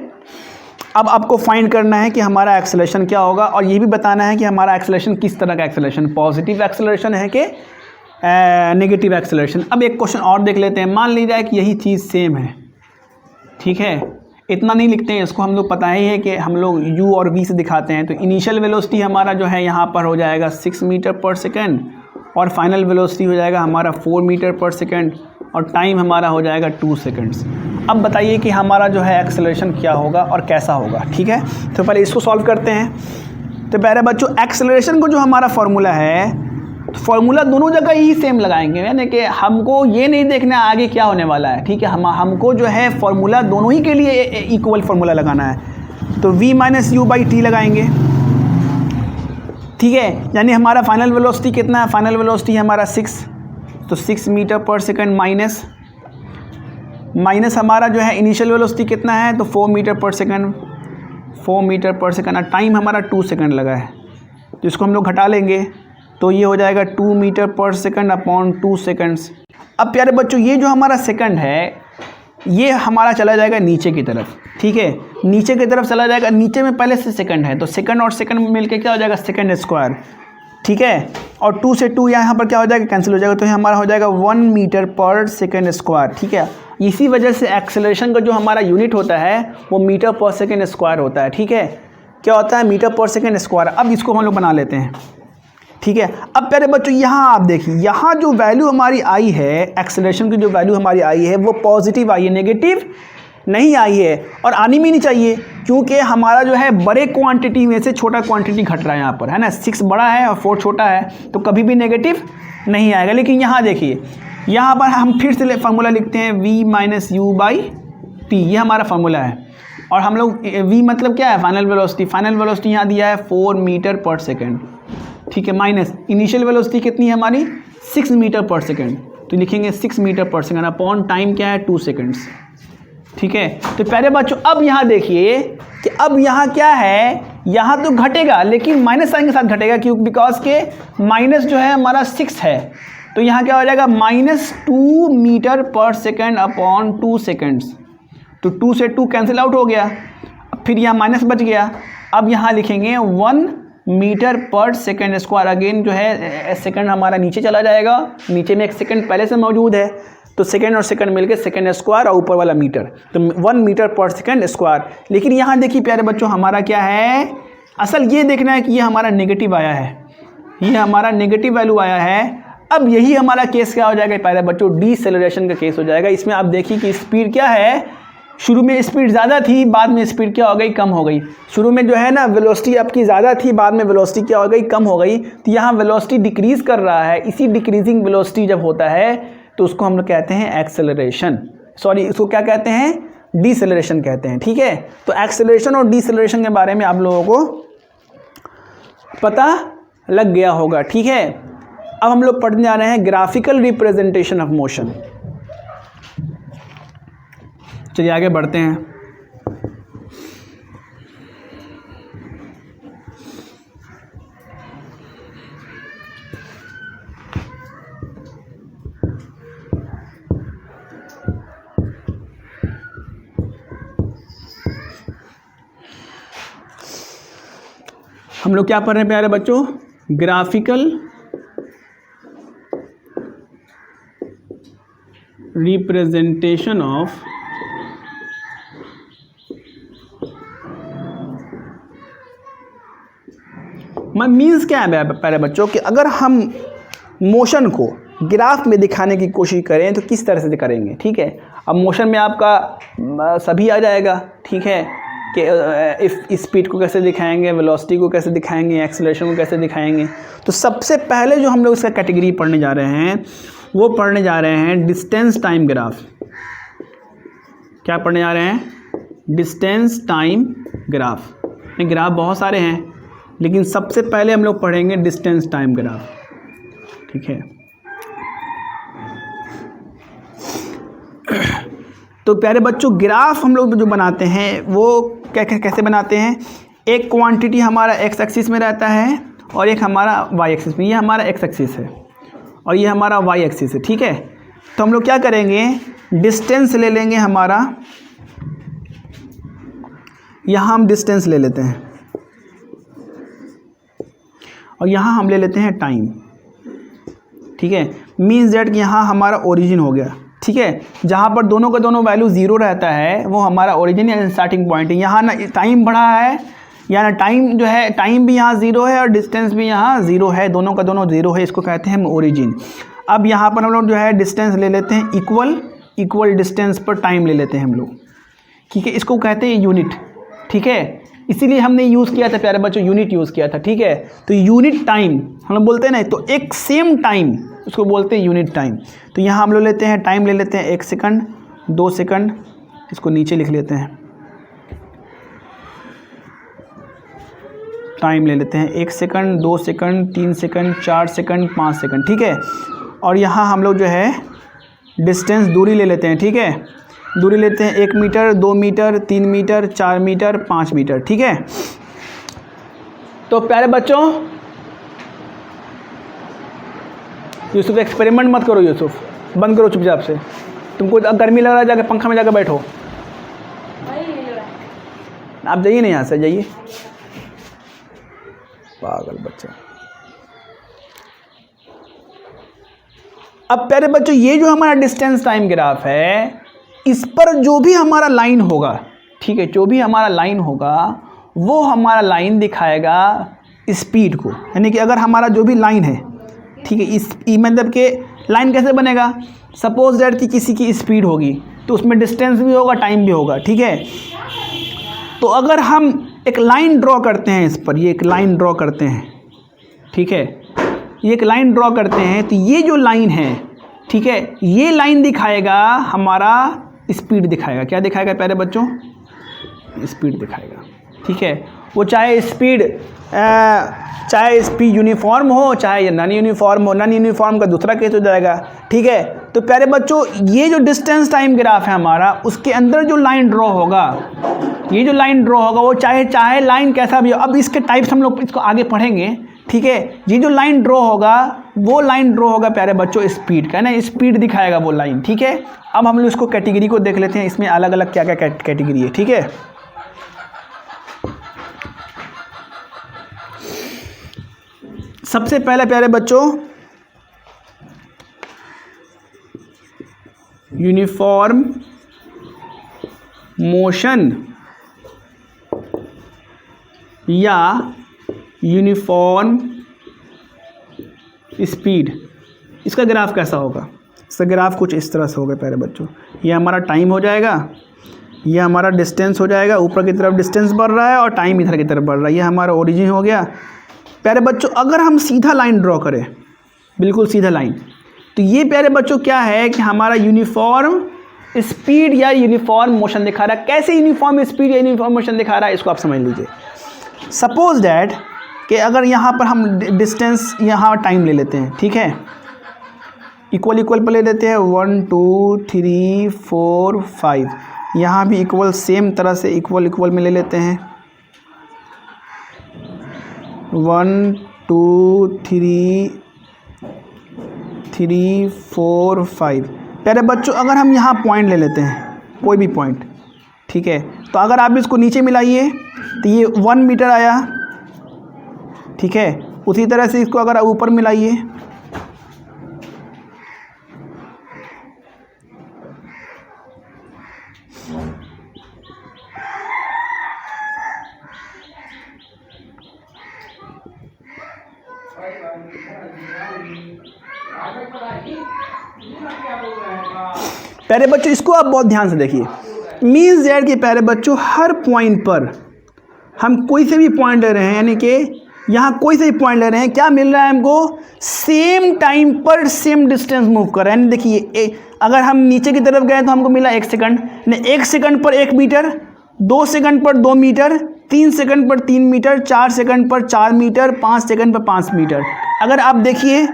अब आपको फाइंड करना है कि हमारा एक्सेलरेशन क्या होगा, और ये भी बताना है कि हमारा एक्सेलरेशन किस तरह का एक्सेलरेशन, पॉजिटिव एक्सेलरेशन है कि नेगेटिव एक्सेलरेशन। अब एक क्वेश्चन और देख लेते हैं। मान लीजिए कि यही चीज़ सेम है, ठीक है, इतना नहीं लिखते हैं इसको, हम लोग पता ही है कि हम लोग u और v से दिखाते हैं। तो इनिशियल वेलोसिटी हमारा जो है यहाँ पर हो जाएगा 6 मीटर पर सेकेंड, और फाइनल वेलोसिटी हो जाएगा हमारा 4 मीटर पर सेकेंड, और टाइम हमारा हो जाएगा 2 सेकेंड्स। अब बताइए कि हमारा जो है एक्सेलरेशन क्या होगा और कैसा होगा, ठीक है। तो पहले इसको सॉल्व करते हैं। तो पहले बच्चों एक्सेलरेशन को जो हमारा फार्मूला है, तो फार्मूला दोनों जगह ही सेम लगाएंगे, यानी कि हमको ये नहीं देखना आगे क्या होने वाला है, ठीक है। हमको जो है फार्मूला दोनों ही के लिए इक्वल फार्मूला लगाना है। तो v minus you by T लगाएंगे, ठीक है। यानी हमारा फाइनल वेलोसिटी कितना है, फाइनल वेलोसिटी है हमारा 6, तो 6 मीटर पर सेकंड माइनस हमारा जो है इनिशियल वेलोसिटी कितना है, तो 4 मीटर पर सेकंड, 4 मीटर पर सेकंड, और टाइम हमारा 2 सेकंड लगा है। तो इसको हम लोग घटा लेंगे, तो ये हो जाएगा 2 मीटर पर सेकंड अपॉन 2 सेकंड्स। अब प्यारे बच्चों ये जो हमारा सेकंड है ये हमारा चला जाएगा नीचे की तरफ, ठीक है, नीचे की तरफ चला जाएगा। नीचे में पहले से सेकंड है, तो सेकंड और सेकंड मिलके क्या हो जाएगा, सेकंड स्क्वायर, ठीक है। और 2 से 2 यहाँ पर क्या हो जाएगा, कैंसिल हो जाएगा, तो ये हमारा हो जाएगा 1 मीटर पर सेकंड स्क्वायर, ठीक है। इसी वजह से एक्सेलरेशन का जो हमारा यूनिट होता है वो मीटर पर सेकंड स्क्वायर होता है, ठीक है। क्या होता है, मीटर पर सेकंड स्क्वायर। अब इसको हम लोग बना लेते हैं, ठीक है। अब प्यारे बच्चों यहाँ आप देखिए, यहाँ जो वैल्यू हमारी आई है, एक्सेलरेशन की जो वैल्यू हमारी आई है वो पॉजिटिव आई है, नेगेटिव नहीं आई है, और आनी भी नहीं चाहिए, क्योंकि हमारा जो है बड़े क्वांटिटी में से छोटा क्वांटिटी घट रहा है यहाँ पर, है ना। 6 बड़ा है और 4 छोटा है, तो कभी भी नेगेटिव नहीं आएगा। लेकिन यहाँ देखिए, यहाँ पर हम फिर से फार्मूला लिखते हैं v minus you by T, ये हमारा फार्मूला है। और हम लोग v मतलब क्या है, फाइनल वेलोसिटी। फाइनल वेलोसिटी यहाँ दिया है 4 मीटर पर सेकेंड, ठीक है, माइनस इनिशियल वेलोसिटी कितनी है हमारी 6 मीटर पर सेकेंड, तो लिखेंगे 6 मीटर पर सेकेंड अपॉन टाइम क्या है 2 सेकेंड्स, ठीक है। तो प्यारे बच्चों अब यहाँ देखिए कि अब यहाँ क्या है, यहाँ तो घटेगा लेकिन माइनस साइन के साथ घटेगा, क्यों, बिकॉज के माइनस जो है हमारा 6 है, तो यहाँ क्या हो जाएगा -2 मीटर पर सेकेंड अपॉन 2 सेकेंड्स। तो 2 से 2 कैंसिल आउट हो गया, फिर यहाँ माइनस बच गया। अब यहाँ लिखेंगे 1 मीटर पर सेकेंड स्क्वायर। अगेन जो है सेकंड हमारा नीचे चला जाएगा, नीचे में एक सेकंड पहले से मौजूद है, तो सेकंड और सेकंड मिलके सेकंड स्क्वायर और ऊपर वाला मीटर, तो 1 मीटर पर सेकंड स्क्वायर। लेकिन यहाँ देखिए प्यारे बच्चों हमारा क्या है, असल ये देखना है कि ये हमारा नेगेटिव आया है, ये हमारा नेगेटिव वैल्यू आया है। अब यही हमारा केस क्या हो जाएगा प्यारे बच्चों, डिसेलरेशन का केस हो जाएगा। इसमें आप देखिए कि स्पीड क्या है, शुरू में स्पीड ज़्यादा थी, बाद में स्पीड क्या हो गई, कम हो गई। शुरू में जो है ना वेलोसिटी आपकी ज़्यादा थी, बाद में वेलोसिटी क्या हो गई, कम हो गई। तो यहाँ वेलोसिटी डिक्रीज़ कर रहा है। इसी डिक्रीजिंग वेलोसिटी जब होता है तो उसको हम लोग कहते हैं एक्सेलरेशन, सॉरी इसको क्या कहते हैं, डिसेलरेशन कहते हैं, ठीक है। तो एक्सेलरेशन और डिसेलरेशन के बारे में आप लोगों को पता लग गया होगा, ठीक है। अब हम लोग पढ़ने जा रहे हैं ग्राफिकल रिप्रेजेंटेशन ऑफ मोशन। चलिए आगे बढ़ते हैं। हम लोग क्या पढ़ रहे हैं प्यारे बच्चों, ग्राफिकल रिप्रेजेंटेशन ऑफ मीन्स क्या है प्यारे बच्चों कि अगर हम मोशन को ग्राफ में दिखाने की कोशिश करें तो किस तरह से करेंगे, ठीक है। अब मोशन में आपका सभी आ जाएगा, ठीक है, कि स्पीड को कैसे दिखाएंगे, वेलोसिटी को कैसे दिखाएंगे, एक्सेलरेशन को कैसे दिखाएंगे। तो सबसे पहले जो हम लोग इसका कैटेगरी पढ़ने जा रहे हैं वो पढ़ने जा रहे हैं डिस्टेंस टाइम ग्राफ। क्या पढ़ने जा रहे हैं? Distance time graph. ग्राफ बहुत सारे हैं लेकिन सबसे पहले हम लोग पढ़ेंगे डिस्टेंस टाइम ग्राफ। ठीक है, तो प्यारे बच्चों ग्राफ हम लोग जो बनाते हैं वो कैसे बनाते हैं? एक क्वांटिटी हमारा एक्स एक्सिस में रहता है और एक हमारा वाई एक्सिस में। ये हमारा एक्स एक्सिस है और ये हमारा वाई एक्सिस है। ठीक है, तो हम लोग क्या करेंगे, डिस्टेंस ले लेंगे हमारा, यहाँ हम डिस्टेंस ले लेते हैं और यहाँ हम ले लेते हैं टाइम। ठीक है, मीन्स दैट कि यहाँ हमारा ओरिजिन हो गया। ठीक है, जहाँ पर दोनों का दोनों वैल्यू ज़ीरो रहता है वो हमारा ओरिजिन या स्टार्टिंग पॉइंट है। यहाँ ना टाइम बढ़ा है या ना टाइम जो है, टाइम भी यहाँ ज़ीरो है और डिस्टेंस भी यहाँ ज़ीरो है, दोनों का दोनों ज़ीरो है, इसको कहते हैं हम ओरिजिन। अब यहाँ पर हम लोग जो है डिस्टेंस ले लेते हैं इक्वल डिस्टेंस पर टाइम ले लेते हैं हम लोग। ठीक है, इसको कहते हैं यूनिट। ठीक है, इसीलिए हमने यूज़ किया था प्यारे बच्चों, यूनिट यूज़ किया था। ठीक है, तो यूनिट टाइम हम लोग बोलते हैं ना, तो एक सेम टाइम उसको बोलते हैं यूनिट टाइम। तो यहाँ हम लोग लेते हैं टाइम ले लेते हैं 1 सेकंड, 2 सेकंड, इसको नीचे लिख लेते हैं, टाइम ले लेते हैं 1 second, 2 second, 3 second, 4 second, 5 second. ठीक है, और यहाँ हम लोग जो है डिस्टेंस दूरी ले लेते हैं। ठीक है, दूरी लेते हैं 1 metre, 2 metre, 3 metre, 4 metre, 5 metre. ठीक है, तो प्यारे बच्चों यूसुफ एक्सपेरिमेंट मत करो, यूसुफ बंद करो चुपचाप से। तुमको गर्मी लग रहा है जाके पंखा में जाकर बैठो। आप जाइए नहीं, यहाँ से जाइए, पागल बच्चा। अब प्यारे बच्चों ये जो हमारा डिस्टेंस टाइम ग्राफ है, इस पर जो भी हमारा लाइन होगा, ठीक है, जो भी हमारा लाइन होगा वो हमारा लाइन दिखाएगा स्पीड को। यानी कि अगर हमारा जो भी लाइन है, ठीक है, इस मतलब के लाइन कैसे बनेगा? सपोज दैट कि किसी की स्पीड होगी तो उसमें डिस्टेंस भी होगा, टाइम भी होगा। ठीक है, तो अगर हम एक लाइन ड्रॉ करते हैं इस पर, ये एक लाइन ड्रॉ करते हैं, ठीक है, ये एक लाइन ड्रॉ करते हैं, तो ये जो लाइन है, ठीक है, ये लाइन दिखाएगा हमारा स्पीड दिखाएगा। क्या दिखाएगा प्यारे बच्चों? स्पीड दिखाएगा। ठीक है, वो चाहे स्पीड यूनिफॉर्म हो चाहे नॉन यूनिफॉर्म हो, नॉन यूनिफॉर्म का दूसरा केस हो जाएगा। ठीक है, तो प्यारे बच्चों ये जो डिस्टेंस टाइम ग्राफ है हमारा, उसके अंदर जो लाइन ड्रॉ होगा, ये जो लाइन ड्रॉ होगा वो चाहे लाइन कैसा भी हो। अब इसके टाइप्स हम लोग इसको आगे पढ़ेंगे। ठीक है, ये जो लाइन ड्रॉ होगा वो लाइन ड्रॉ होगा प्यारे बच्चों स्पीड का, ना स्पीड दिखाएगा वो लाइन। ठीक है, अब हम लोग इसको कैटेगरी को देख लेते हैं, इसमें अलग अलग क्या क्या कैटेगरी है। ठीक है, सबसे पहले प्यारे बच्चों यूनिफॉर्म मोशन या यूनिफॉर्म स्पीड, इसका ग्राफ कैसा होगा? इसका ग्राफ कुछ इस तरह से होगा प्यारे बच्चों। ये हमारा टाइम हो जाएगा, ये हमारा डिस्टेंस हो जाएगा, ऊपर की तरफ डिस्टेंस बढ़ रहा है और टाइम इधर की तरफ बढ़ रहा है, ये हमारा ओरिजिन हो गया। प्यारे बच्चों अगर हम सीधा लाइन ड्रॉ करें, बिल्कुल सीधा लाइन, तो ये प्यारे बच्चों क्या है कि हमारा यूनिफॉर्म स्पीड या यूनिफॉर्म मोशन दिखा रहा है। कैसे यूनिफॉर्म स्पीड या यूनिफॉर्म मोशन दिखा रहा है, इसको आप समझ लीजिए। सपोज डैट कि अगर यहाँ पर हम डिस्टेंस, यहाँ टाइम ले लेते हैं, ठीक है, इक्वल पर ले लेते हैं 1 2 3 4 5, यहाँ भी इक्वल सेम तरह से इक्वल में ले लेते हैं 1 2 3 4 5। प्यारे बच्चों अगर हम यहाँ पॉइंट ले लेते हैं, कोई भी पॉइंट, ठीक है, तो अगर आप इसको नीचे मिलाइए तो ये 1 मीटर आया। ठीक है, उसी तरह से इसको अगर ऊपर मिलाइए प्यारे बच्चों इसको आप बहुत ध्यान से देखिए। मीन्स दैट कि प्यारे बच्चों हर पॉइंट पर हम कोई से भी पॉइंट ले रहे हैं, यानी कि यहाँ कोई से भी पॉइंट ले रहे हैं, क्या मिल रहा है हमको, सेम टाइम पर सेम डिस्टेंस मूव कर रहा है। यानी देखिए अगर हम नीचे की तरफ गए तो हमको मिला 1 सेकंड, 1 सेकंड पर 1 मीटर, 2 सेकंड पर 2 मीटर, 3 सेकंड पर 3 मीटर, 4 सेकंड पर 4 मीटर, 5 सेकंड पर 5 मीटर। अगर आप देखिए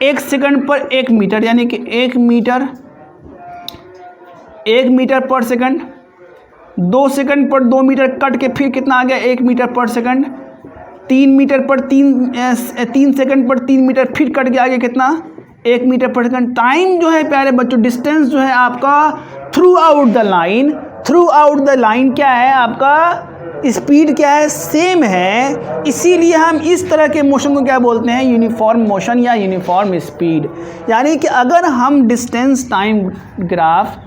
1 सेकंड पर 1 मीटर, यानी कि 1 मीटर पर सेकंड, 2 सेकंड पर 2 मीटर कट के फिर कितना आ गया, 1 मीटर पर सेकंड, 3 मीटर पर 3 सेकंड पर 3 मीटर फिर कट के आ गया कितना, 1 मीटर पर सेकंड। टाइम जो है प्यारे बच्चों, डिस्टेंस जो है आपका थ्रू आउट द लाइन क्या है आपका, स्पीड क्या है, सेम है। इसीलिए हम इस तरह के मोशन को क्या बोलते हैं, यूनिफॉर्म मोशन या यूनिफॉर्म स्पीड। यानी कि अगर हम डिस्टेंस टाइम ग्राफ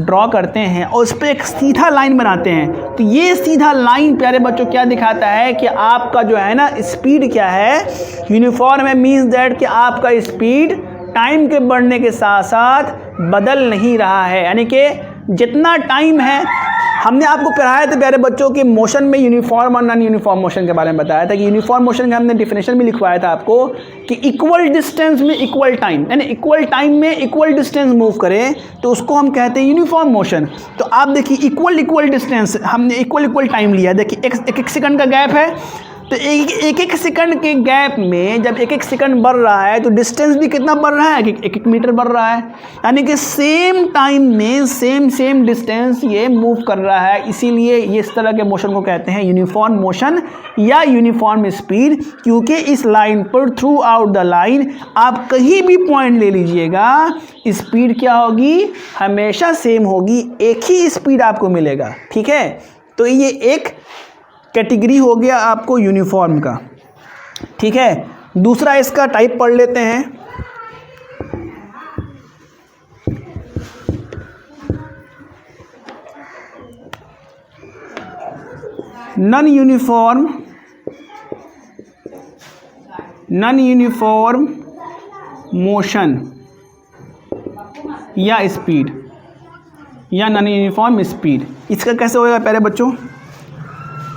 ड्रॉ करते हैं और उस पर एक सीधा लाइन बनाते हैं, तो ये सीधा लाइन प्यारे बच्चों क्या दिखाता है कि आपका जो है ना स्पीड क्या है, यूनिफॉर्म है। मीन्स दैट कि आपका स्पीड टाइम के बढ़ने के साथ साथ बदल नहीं रहा है। यानी कि जितना टाइम है, हमने आपको पढ़ाया था प्यारे बच्चों कि मोशन में यूनिफॉर्म और नॉन यूनिफॉर्म मोशन के बारे में बताया था कि यूनिफॉर्म मोशन का हमने डिफिनेशन भी लिखवाया था आपको कि इक्वल डिस्टेंस में इक्वल टाइम, यानी इक्वल टाइम में इक्वल डिस्टेंस मूव करें तो उसको हम कहते हैं यूनिफॉर्म मोशन। तो आप देखिए इक्वल डिस्टेंस, हमने इक्वल टाइम लिया। देखिए एक सेकंड का गैप है, तो एक सेकंड के गैप में जब एक सेकंड बढ़ रहा है तो डिस्टेंस भी कितना बढ़ रहा है, एक मीटर बढ़ रहा है। यानी कि सेम टाइम में सेम डिस्टेंस ये मूव कर रहा है। इसीलिए ये इस तरह के मोशन को कहते हैं यूनिफॉर्म मोशन या यूनिफॉर्म स्पीड, क्योंकि इस लाइन पर थ्रू आउट द लाइन आप कहीं भी पॉइंट ले लीजिएगा, स्पीड क्या होगी, हमेशा सेम होगी, एक ही स्पीड आपको मिलेगा। ठीक है, तो ये एक कैटेगरी हो गया आपको यूनिफॉर्म का। ठीक है, दूसरा इसका टाइप पढ़ लेते हैं। नॉन यूनिफॉर्म मोशन या स्पीड या नॉन यूनिफॉर्म स्पीड, इसका कैसे होगा प्यारे बच्चों,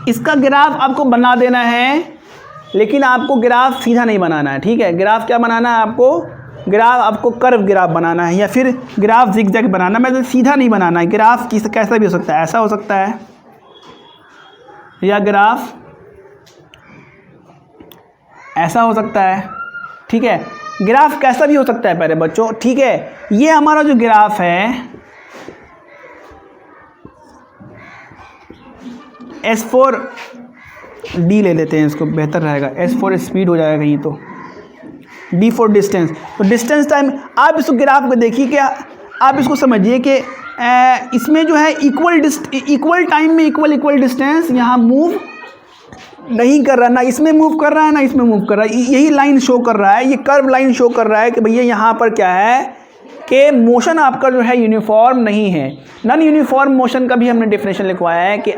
इसका ग्राफ आपको बना देना है, लेकिन आपको ग्राफ सीधा नहीं बनाना है। ठीक है, ग्राफ क्या बनाना है आपको, ग्राफ आपको कर्व ग्राफ बनाना है या फिर ग्राफ जिगजैग बनाना है। मतलब सीधा नहीं बनाना है। ग्राफ कैसा भी हो सकता है, ऐसा हो सकता है या ग्राफ ऐसा हो सकता है। ठीक है, ग्राफ कैसा भी हो सकता है प्यारे बच्चों। ठीक है, ये हमारा जो ग्राफ है S4D ले लेते हैं, इसको बेहतर रहेगा। S4 स्पीड हो जाएगा कहीं, तो D4 डिस्टेंस। तो डिस्टेंस टाइम आप इस ग्राफ को देखिए कि आप इसको समझिए कि इसमें जो है इक्वल टाइम में इक्वल डिस्टेंस यहाँ मूव नहीं कर रहा, ना इसमें मूव कर रहा है ना इसमें मूव कर रहा है। यही लाइन शो कर रहा है, ये कर्व लाइन शो कर रहा है कि भैया यहाँ पर क्या है कि मोशन आपका जो है यूनिफॉर्म नहीं है। नॉन यूनिफॉर्म मोशन का भी हमने डेफिनेशन लिखवाया है कि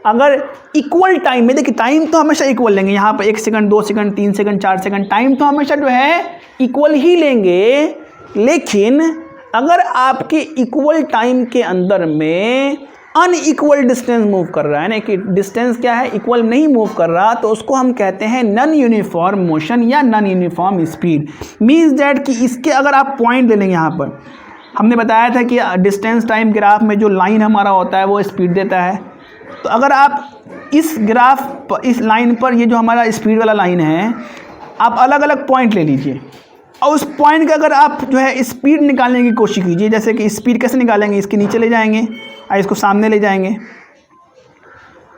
अगर इक्वल टाइम में, देखिए टाइम तो हमेशा इक्वल लेंगे, यहाँ पर 1 second 2 second 3 second 4 second time तो हमेशा जो है इक्वल ही लेंगे। लेकिन अगर आपके इक्वल टाइम के अंदर में अनइक्वल डिस्टेंस मूव कर रहा है, ना कि डिस्टेंस क्या है इक्वल नहीं मूव कर रहा, तो उसको हम कहते हैं नॉन यूनिफॉर्म मोशन या non uniform speed. Means that कि इसके अगर आप पॉइंट ले लेंगे, यहाँ पर हमने बताया था कि डिस्टेंस टाइम ग्राफ में जो लाइन हमारा होता है वो स्पीड देता है। तो अगर आप इस ग्राफ इस लाइन पर, ये जो हमारा स्पीड वाला लाइन है, आप अलग अलग पॉइंट ले लीजिए और उस पॉइंट का अगर आप जो है स्पीड निकालने की कोशिश कीजिए। जैसे कि स्पीड कैसे निकालेंगे, इसके नीचे ले जाएंगे और इसको सामने ले जाएंगे।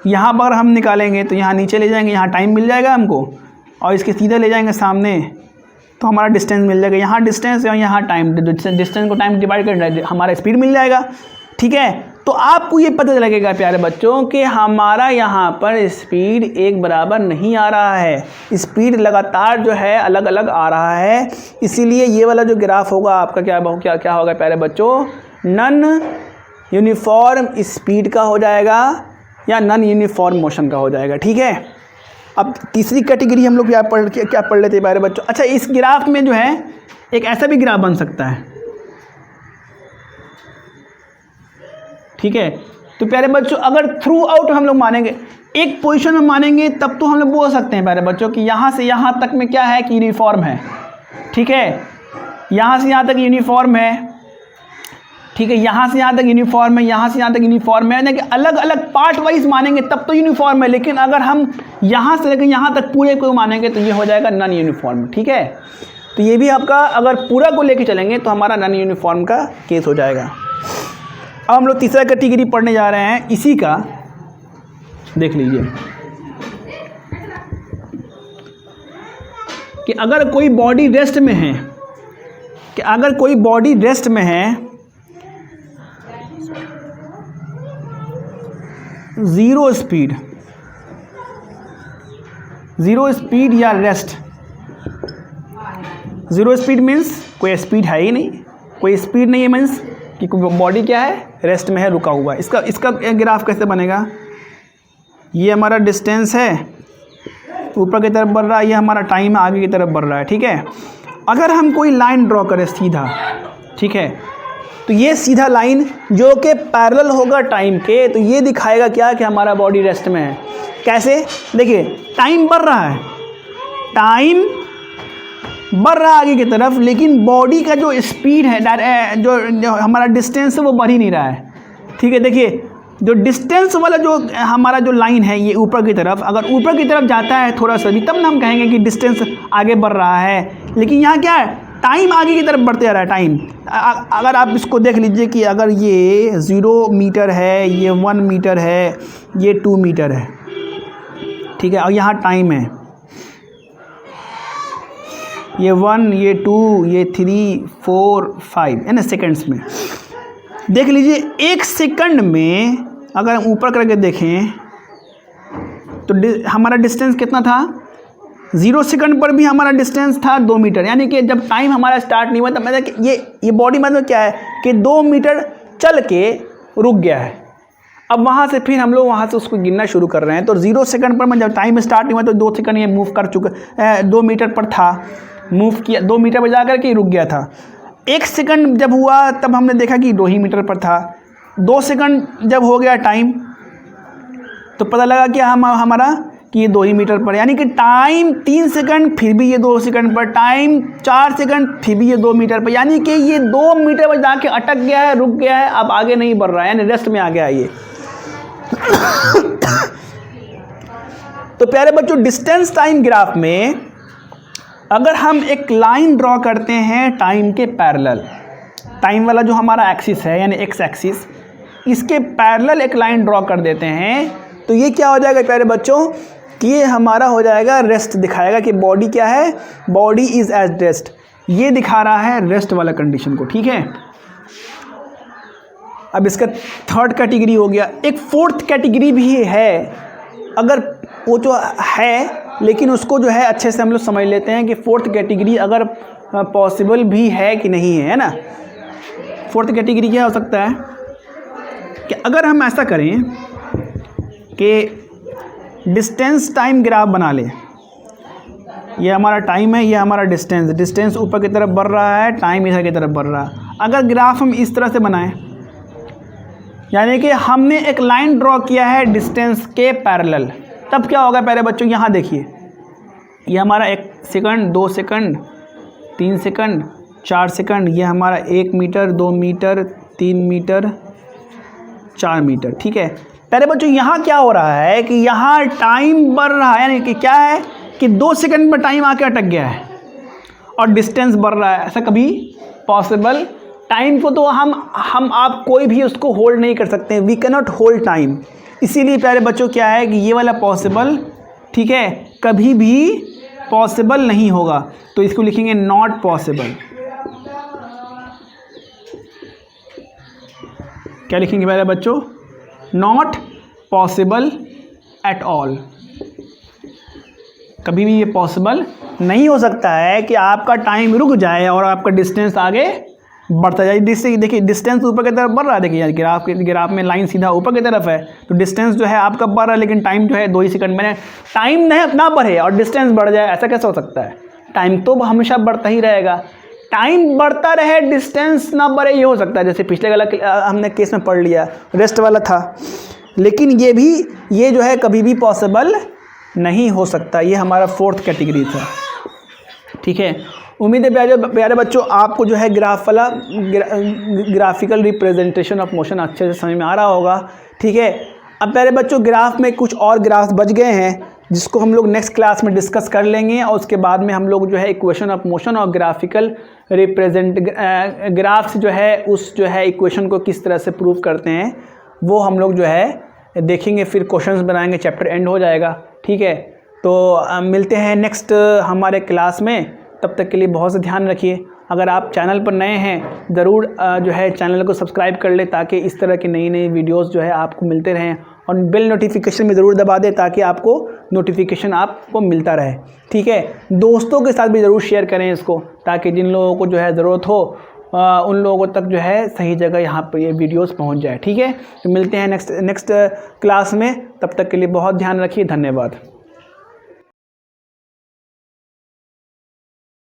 यहाँ पर हम निकालेंगे तो यहाँ नीचे ले जाएंगे, यहाँ टाइम मिल जाएगा हमको, और इसके सीधे ले जाएंगे सामने तो हमारा डिस्टेंस मिल जाएगा। यहाँ डिस्टेंस है और यहाँ टाइम, डिस्टेंस को टाइम डिवाइड कर हमारा स्पीड मिल जाएगा। ठीक है, तो आपको ये पता लगेगा प्यारे बच्चों कि हमारा यहाँ पर स्पीड एक बराबर नहीं आ रहा है, स्पीड लगातार जो है अलग अलग आ रहा है। इसीलिए ये वाला जो ग्राफ होगा आपका क्या होगा प्यारे बच्चों, नॉन यूनिफॉर्म स्पीड का हो जाएगा या नॉन यूनिफॉर्म मोशन का हो जाएगा। ठीक है, अब तीसरी कैटेगरी हम लोग क्या पढ़ लेते हैं प्यारे बच्चों। अच्छा, इस ग्राफ में जो है एक ऐसा भी ग्राफ बन सकता है। ठीक है, तो प्यारे बच्चों अगर थ्रू आउट हम लोग मानेंगे, एक पोजीशन में मानेंगे, तब तो हम लोग बोल सकते हैं प्यारे बच्चों कि यहाँ से यहाँ तक में क्या है कि यूनिफॉर्म है, ठीक है, यहाँ से यहाँ तक यूनिफॉर्म है, ठीक है, यहाँ से यहाँ तक यूनिफॉर्म है, यहाँ से यहाँ तक यूनिफॉर्म है, यानी कि अलग अलग पार्ट वाइज मानेंगे तब तो यूनिफॉर्म है, लेकिन अगर हम यहाँ से लेकर यहाँ तक पूरे को मानेंगे तो ये हो जाएगा नॉन यूनिफॉर्म, ठीक है। तो ये भी आपका अगर पूरा को लेके चलेंगे तो हमारा नॉन यूनिफॉर्म का केस हो जाएगा। अब हम लोग तीसरा कैटेगरी पढ़ने जा रहे हैं इसी का, देख लीजिए कि अगर कोई बॉडी रेस्ट में है, कि अगर कोई बॉडी रेस्ट में है, ज़ीरो स्पीड या रेस्ट। ज़ीरो स्पीड मीन्स कोई स्पीड है ही नहीं, कोई स्पीड नहीं है, मीन्स कि बॉडी क्या है, रेस्ट में है, रुका हुआ है। इसका ग्राफ कैसे बनेगा, ये हमारा डिस्टेंस है, ऊपर की तरफ बढ़ रहा है, ये हमारा टाइम है, आगे की तरफ बढ़ रहा है, ठीक है। अगर हम कोई लाइन ड्रॉ करें सीधा, ठीक है, तो ये सीधा लाइन जो कि पैरेलल होगा टाइम के, तो ये दिखाएगा क्या कि हमारा बॉडी रेस्ट में है। कैसे, देखिए टाइम बढ़ रहा है, टाइम बढ़ रहा है आगे की तरफ, लेकिन बॉडी का जो स्पीड है, जो हमारा डिस्टेंस है वो बढ़ ही नहीं रहा है, ठीक है। देखिए जो डिस्टेंस वाला जो हमारा जो लाइन है ये ऊपर की तरफ, अगर ऊपर की तरफ जाता है थोड़ा सा भी, तब ना हम कहेंगे कि डिस्टेंस आगे बढ़ रहा है, लेकिन यहाँ क्या है, टाइम आगे की तरफ बढ़ते जा रहा है। टाइम अगर आप इसको देख लीजिए कि अगर ये 0 मीटर है, ये 1 मीटर है, ये 2 मीटर है, ठीक है, और यहाँ टाइम है, ये 1, ये 2, ये 3, 4, 5 है ना, सेकंड्स में। देख लीजिए 1 सेकंड में अगर हम ऊपर करके देखें तो हमारा डिस्टेंस कितना था, 0 सेकंड पर भी हमारा डिस्टेंस था 2 मीटर, यानी कि जब टाइम हमारा स्टार्ट नहीं हुआ तब मतलब ये बॉडी मतलब क्या है कि 2 मीटर चल के रुक गया है। अब वहाँ से फिर हम लोग वहाँ से उसको गिनना शुरू कर रहे हैं, तो 0 सेकंड पर मैं जब टाइम स्टार्ट नहीं हुआ तो 2 सेकंड ये मूव कर चुका, 2 मीटर पर था, मूव किया, 2 मीटर पर जा कर के रुक गया था। 1 सेकंड जब हुआ तब हमने देखा कि 2 ही मीटर पर था। 2 सेकंड जब हो गया टाइम तो पता लगा कि हमारा कि ये 2 ही मीटर पर, यानी कि टाइम 3 सेकंड फिर भी ये 2 सेकंड पर, टाइम 4 सेकंड फिर भी ये 2 मीटर पर, यानी कि ये 2 मीटर पर जाके अटक गया है, रुक गया है, अब आगे नहीं बढ़ रहा है, यानी रेस्ट में आ गया है ये। तो प्यारे बच्चों डिस्टेंस टाइम ग्राफ में अगर हम एक लाइन ड्रॉ करते हैं टाइम के पैरेलल, टाइम वाला जो हमारा एक्सिस है यानी एक्स एक्सिस, इसके पैरेलल एक लाइन ड्रॉ कर देते हैं, तो ये क्या हो जाएगा प्यारे बच्चों कि ये हमारा हो जाएगा रेस्ट, दिखाएगा कि बॉडी क्या है, बॉडी इज एज रेस्ट, ये दिखा रहा है रेस्ट वाला कंडीशन को, ठीक है। अब इसका थर्ड कैटेगरी हो गया। एक फोर्थ कैटेगरी भी है, अगर वो जो है, लेकिन उसको जो है अच्छे से हम लोग समझ लेते हैं कि फोर्थ कैटेगरी अगर पॉसिबल भी है कि नहीं है ना। फोर्थ कैटेगरी क्या हो सकता है कि अगर हम ऐसा करें कि डिस्टेंस टाइम ग्राफ बना ले, ये हमारा टाइम है, ये हमारा डिस्टेंस ऊपर की तरफ बढ़ रहा है, टाइम इधर की तरफ बढ़ रहा है। अगर ग्राफ हम इस तरह से बनाएं, यानी कि हमने एक लाइन ड्रॉ किया है डिस्टेंस के पैरेलल, तब क्या होगा प्यारे बच्चों, यहाँ देखिए ये हमारा 1 सेकंड, 2 सेकंड, 3 सेकंड, 4 सेकंड, ये हमारा 1 मीटर, 2 मीटर, 3 मीटर, 4 मीटर, ठीक है। प्यारे बच्चों यहाँ क्या हो रहा है कि यहाँ टाइम बढ़ रहा है, यानी कि क्या है कि 2 सेकंड में टाइम आके अटक गया है और डिस्टेंस बढ़ रहा है। ऐसा कभी पॉसिबल, टाइम को तो हम आप कोई भी उसको होल्ड नहीं कर सकते, we can not hold time. इसीलिए प्यारे बच्चों क्या है कि ये वाला पॉसिबल, ठीक है, कभी भी पॉसिबल नहीं होगा, तो इसको लिखेंगे नॉट पॉसिबल। क्या लिखेंगे प्यारे बच्चों, नॉट पॉसिबल एट ऑल। कभी भी ये पॉसिबल नहीं हो सकता है कि आपका टाइम रुक जाए और आपका डिस्टेंस आगे बढ़ता जाए। देखिए डिस्टेंस ऊपर की तरफ बढ़ रहा है, देखिए यार ग्राफ में लाइन सीधा ऊपर की तरफ है, तो डिस्टेंस जो है आपका बढ़ रहा है, लेकिन टाइम जो है 2 ही सेकंड में, टाइम नहीं ना बढ़े और डिस्टेंस बढ़ जाए, ऐसा कैसे हो सकता है। टाइम तो हमेशा बढ़ता ही रहेगा। टाइम बढ़ता रहे डिस्टेंस ना बढ़े, ये हो सकता है, जैसे पिछले वाला हमने केस में पढ़ लिया, रेस्ट वाला था। लेकिन ये जो है कभी भी पॉसिबल नहीं हो सकता। ये हमारा फोर्थ कैटेगरी था। ठीक है, उम्मीद है प्यारे बच्चों आपको जो है ग्राफिकल रिप्रेजेंटेशन ऑफ मोशन अच्छे से समझ में आ रहा होगा। ठीक है, अब प्यारे बच्चों ग्राफ में कुछ और ग्राफ्स बच गए हैं जिसको हम लोग नेक्स्ट क्लास में डिस्कस कर लेंगे, और उसके बाद में हम लोग जो है इक्वेशन ऑफ मोशन और ग्राफिकल ग्राफ्स जो है उस जो है इक्वेशन को किस तरह से प्रूव करते हैं वो हम लोग जो है देखेंगे, फिर क्वेश्चंस बनाएंगे, चैप्टर एंड हो जाएगा। ठीक है, तो मिलते हैं नेक्स्ट हमारे क्लास में। तब तक के लिए बहुत से ध्यान रखिए। अगर आप चैनल पर नए हैं ज़रूर जो है चैनल को सब्सक्राइब कर ले, ताकि इस तरह की नई नई वीडियोस जो है आपको मिलते रहें, और बेल नोटिफिकेशन में ज़रूर दबा दें ताकि आपको नोटिफिकेशन आपको मिलता रहे। ठीक है, दोस्तों के साथ भी ज़रूर शेयर करें इसको, ताकि जिन लोगों को जो है ज़रूरत हो उन लोगों तक जो है सही जगह यहाँ पर ये वीडियोस पहुँच जाए। ठीक है, तो मिलते हैं नेक्स्ट क्लास में। तब तक के लिए बहुत ध्यान रखिए। धन्यवाद।